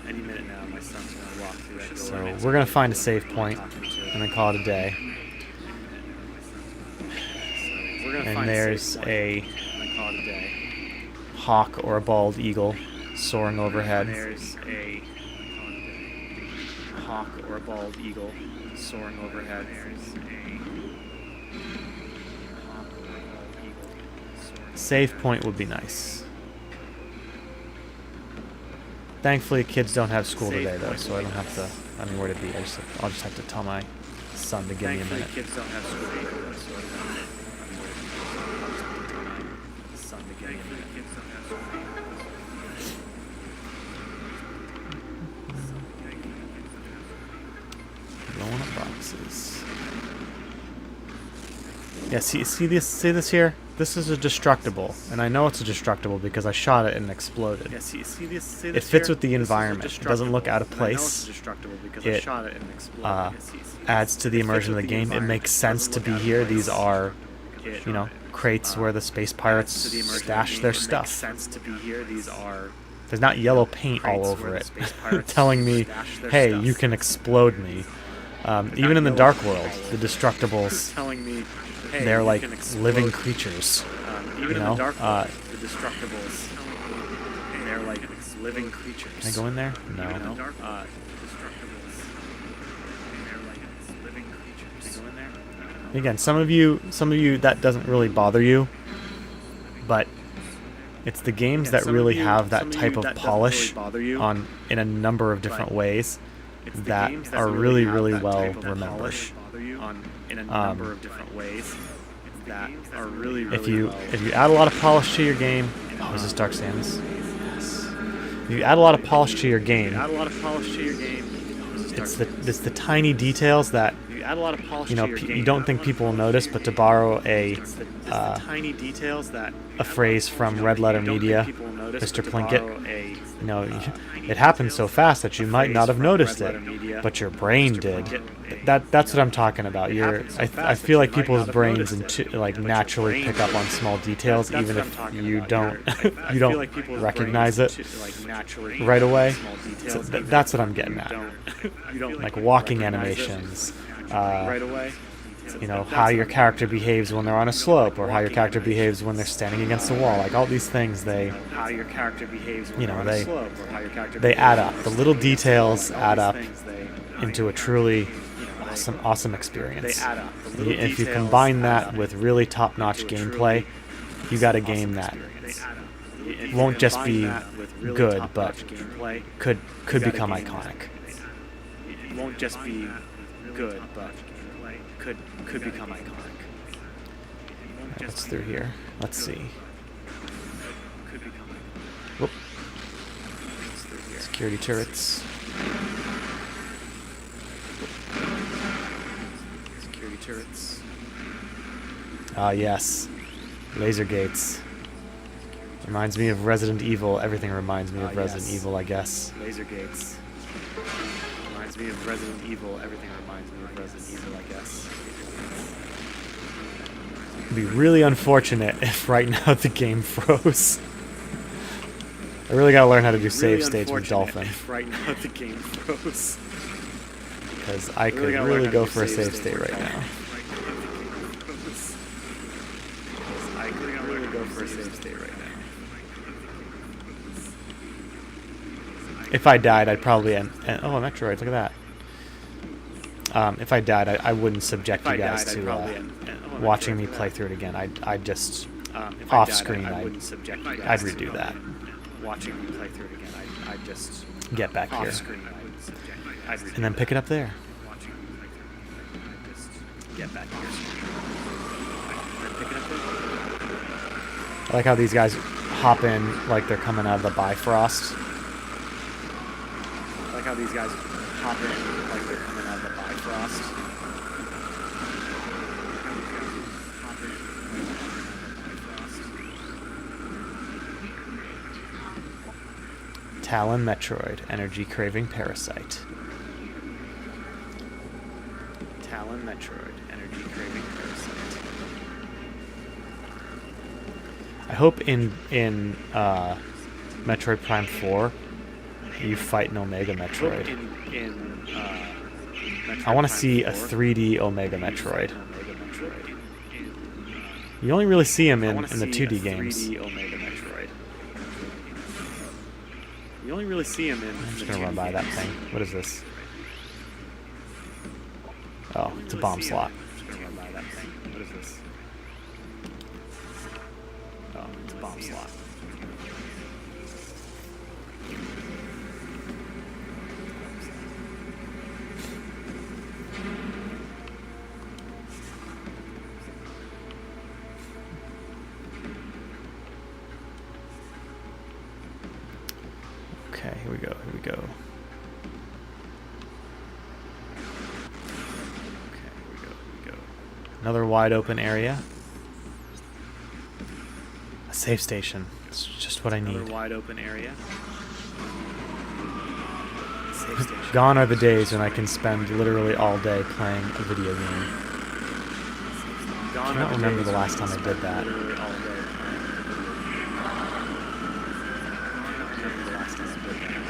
Any minute now, my son's gonna walk through that door. So we're gonna find a save point and then call it a day. And there's a hawk or a bald eagle soaring overhead. There's a hawk or a bald eagle soaring overhead. Save point would be nice. Thankfully, kids don't have school today, though, so I don't have to. I mean, where to be? I'll just have to tell my son to give me a minute. Kids don't have school today, so Blowing up boxes. Yeah, see this here? This is a destructible, and I know it's a destructible because I shot it and it exploded. Yeah, see this it fits with the environment. It doesn't look out of place. It adds to the immersion of the game. It makes sense to be here. These are, you know, crates where the space pirates stash their stuff. There's not yellow paint all over it telling me, hey, you can explode me. Even in the Dark World, the destructibles, they're like living creatures. Even in the Dark World, the destructibles, they're like living creatures. Can I go in there? No. Again, some of you that doesn't really bother you, but it's the games that really have that type of polish in a number of different ways that are really well remembered. If you add a lot of polish to your game, oh, is this Dark Sands? Yes. If you add a lot of polish to your game, it's the tiny details that you don't think people will notice, but to borrow a phrase from Red Letter Media, Mr. Plinkett, you know, it happens so fast that you might not have noticed it, but your brain did. That's what I'm talking about. I feel like people's brains naturally pick up on small details, even if you don't recognize it right away. So that's what I'm getting at. Like walking animations. You know, how your character behaves when they're on a slope, or how your character behaves when they're standing against a wall. Like all these things, they add up. The little details add up into a truly awesome experience. If you combine that with really top-notch gameplay, you got a game that won't just be good, but could become iconic. Won't just be good, but could become iconic. What's through here? Let's see. Whoop. Security turrets. Security turrets. Ah, yes. Laser gates. Reminds me of Resident Evil. Everything reminds me of Resident Yes. Evil, I guess. Laser gates. Reminds me of Resident Evil. Everything reminds me of Resident Evil, I guess. It'd be really unfortunate if right now the game froze. I really gotta learn how to do save states with Dolphin. If right now the game froze. Because I could gotta learn really how to go do for a save save state state with right now. I could really go for a save state right now. If I died, I'd probably end. Oh, a Metroid! Look at that. If I died, I wouldn't subject you guys to watching me play through it again. I'd just If off I died, screen. I wouldn't subject you I'd guys redo to that. watching me play through it again. I'd just Get back off here screen. I'd redo and then pick it up there. watching me play through it again. I'd just get back here. And then pick it up there. I like how these guys hop in like they're coming out of the Bifrost. I like how these guys hop in like they're coming out of the Bifrost. Talon Metroid, energy craving parasite. Talon Metroid, energy craving parasite. I hope in Metroid Prime 4 you fight an Omega Metroid. I want to see a 3D Omega Metroid. You only really see him in the 2D games. 3D Omega Metroid. You only really see him in. I'm just gonna run by that thing. What is this? Oh, it's a bomb slot. I'm just gonna run by that thing. What is this? Oh, it's a bomb slot. Okay, here we go. Here we go. Okay, here we go. Here we go. Another wide open area. A safe station. It's just what I need. Another wide open area. Safe station. Gone are the days when I can spend literally all day playing a video game. Gone I are don't the remember days the when last we time I spent did that. literally all day playing. I don't remember the last time I did that.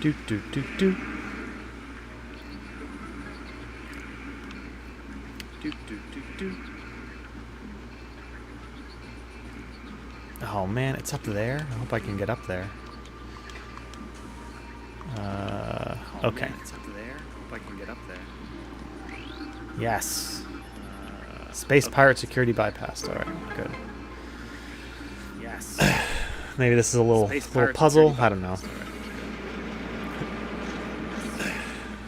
Do do do do. Do, do, do, do. Oh man, it's up there. I hope I can get up there. Oh, Okay. man, it's up there. Hope I can get up there. Yes. Space Pirate security bypassed. All right, good. Yes. Maybe this is a little Space little Pirate puzzle. security I don't know.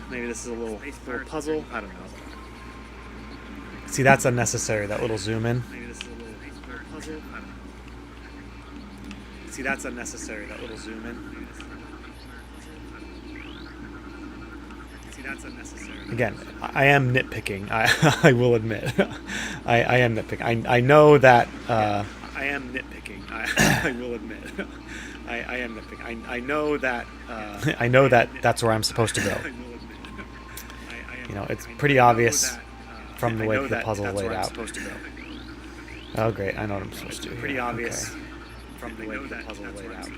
Maybe this is a little puzzle. I don't know. See, that's unnecessary. That little zoom in. Maybe this is a little puzzle. I don't know. See, that's unnecessary. That little zoom in. See, that's unnecessary. Again, I am nitpicking. I will admit. I am nitpicking. I know that. I am nitpicking. I will admit. I am nitpicking. I know that. I know that that's where I'm supposed to go. I will admit. You know, it's pretty obvious from the way the puzzle that's laid where I'm out. supposed to go. Oh, great! I know what I'm supposed to do. Pretty here. obvious Okay. from the way the puzzle laid out.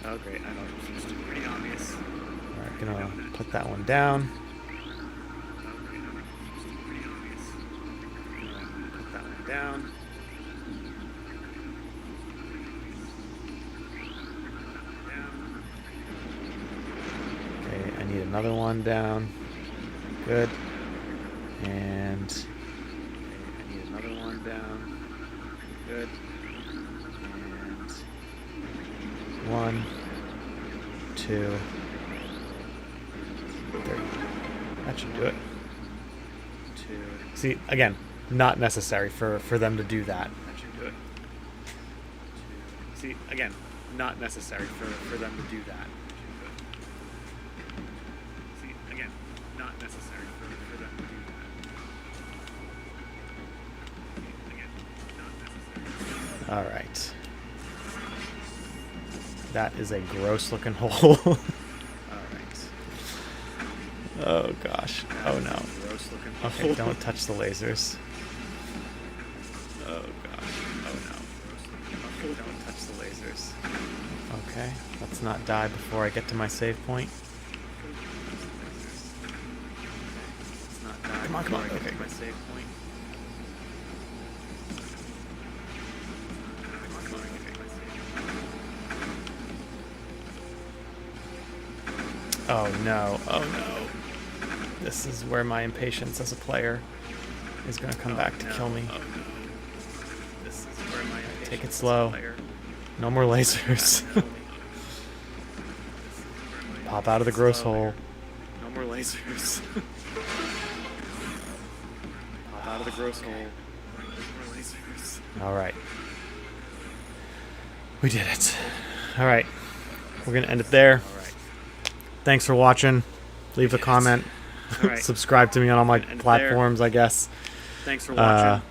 Oh, great! I know what I'm supposed to do. Pretty obvious. All right, gonna put that one down. Put that one down. Okay, I need another one down. Good. And I need another one down. Good. And 1, 2, 3. That should do it. 2. See, again, not necessary for them to do that. That should do it. See, again, not necessary for them to do that. See, again, not necessary for them to do that. Again, not necessary. All right. That is a gross looking hole. All right. Oh gosh. Oh no. Gross looking Okay, hole. don't touch the lasers. Oh gosh. Oh no. Don't touch the lasers. Okay, let's not die before I get to my save point. Let's not die Come on, come on. before I get Okay, to my good. save point. Come on, get my save point. Oh no. Oh no. This is where my impatience as a player is going to come back to kill me. Oh no. This is where my Take it impatience slow. as a player No more lasers. Pop out of the gross hole. No more lasers. Pop out of the gross hole. No more lasers. All right. We did it. All right. We're going to end it there. All right. Thanks for watching. Leave a comment. All right. Subscribe to me on all my End it there. platforms, I guess. Thanks for watching.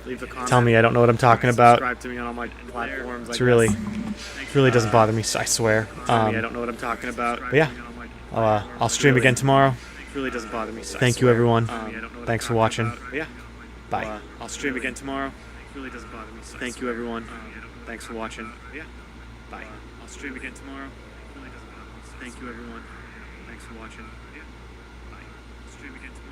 Leave a comment. Tell me I don't know what I'm talking about. Subscribe to me on all my platforms. It's really, doesn't bother me, I swear. I don't know what I'm talking about. But yeah, I'll stream again tomorrow. Really doesn't bother me. Thank you, everyone. Thanks for watching. Yeah. Bye. I'll stream again tomorrow. Really doesn't bother me. Thank you, everyone. Thanks for watching. Yeah. Bye. I'll stream again tomorrow. Really doesn't bother me. Thank you, everyone. Thanks for watching. Yeah. Bye. I'll stream again tomorrow.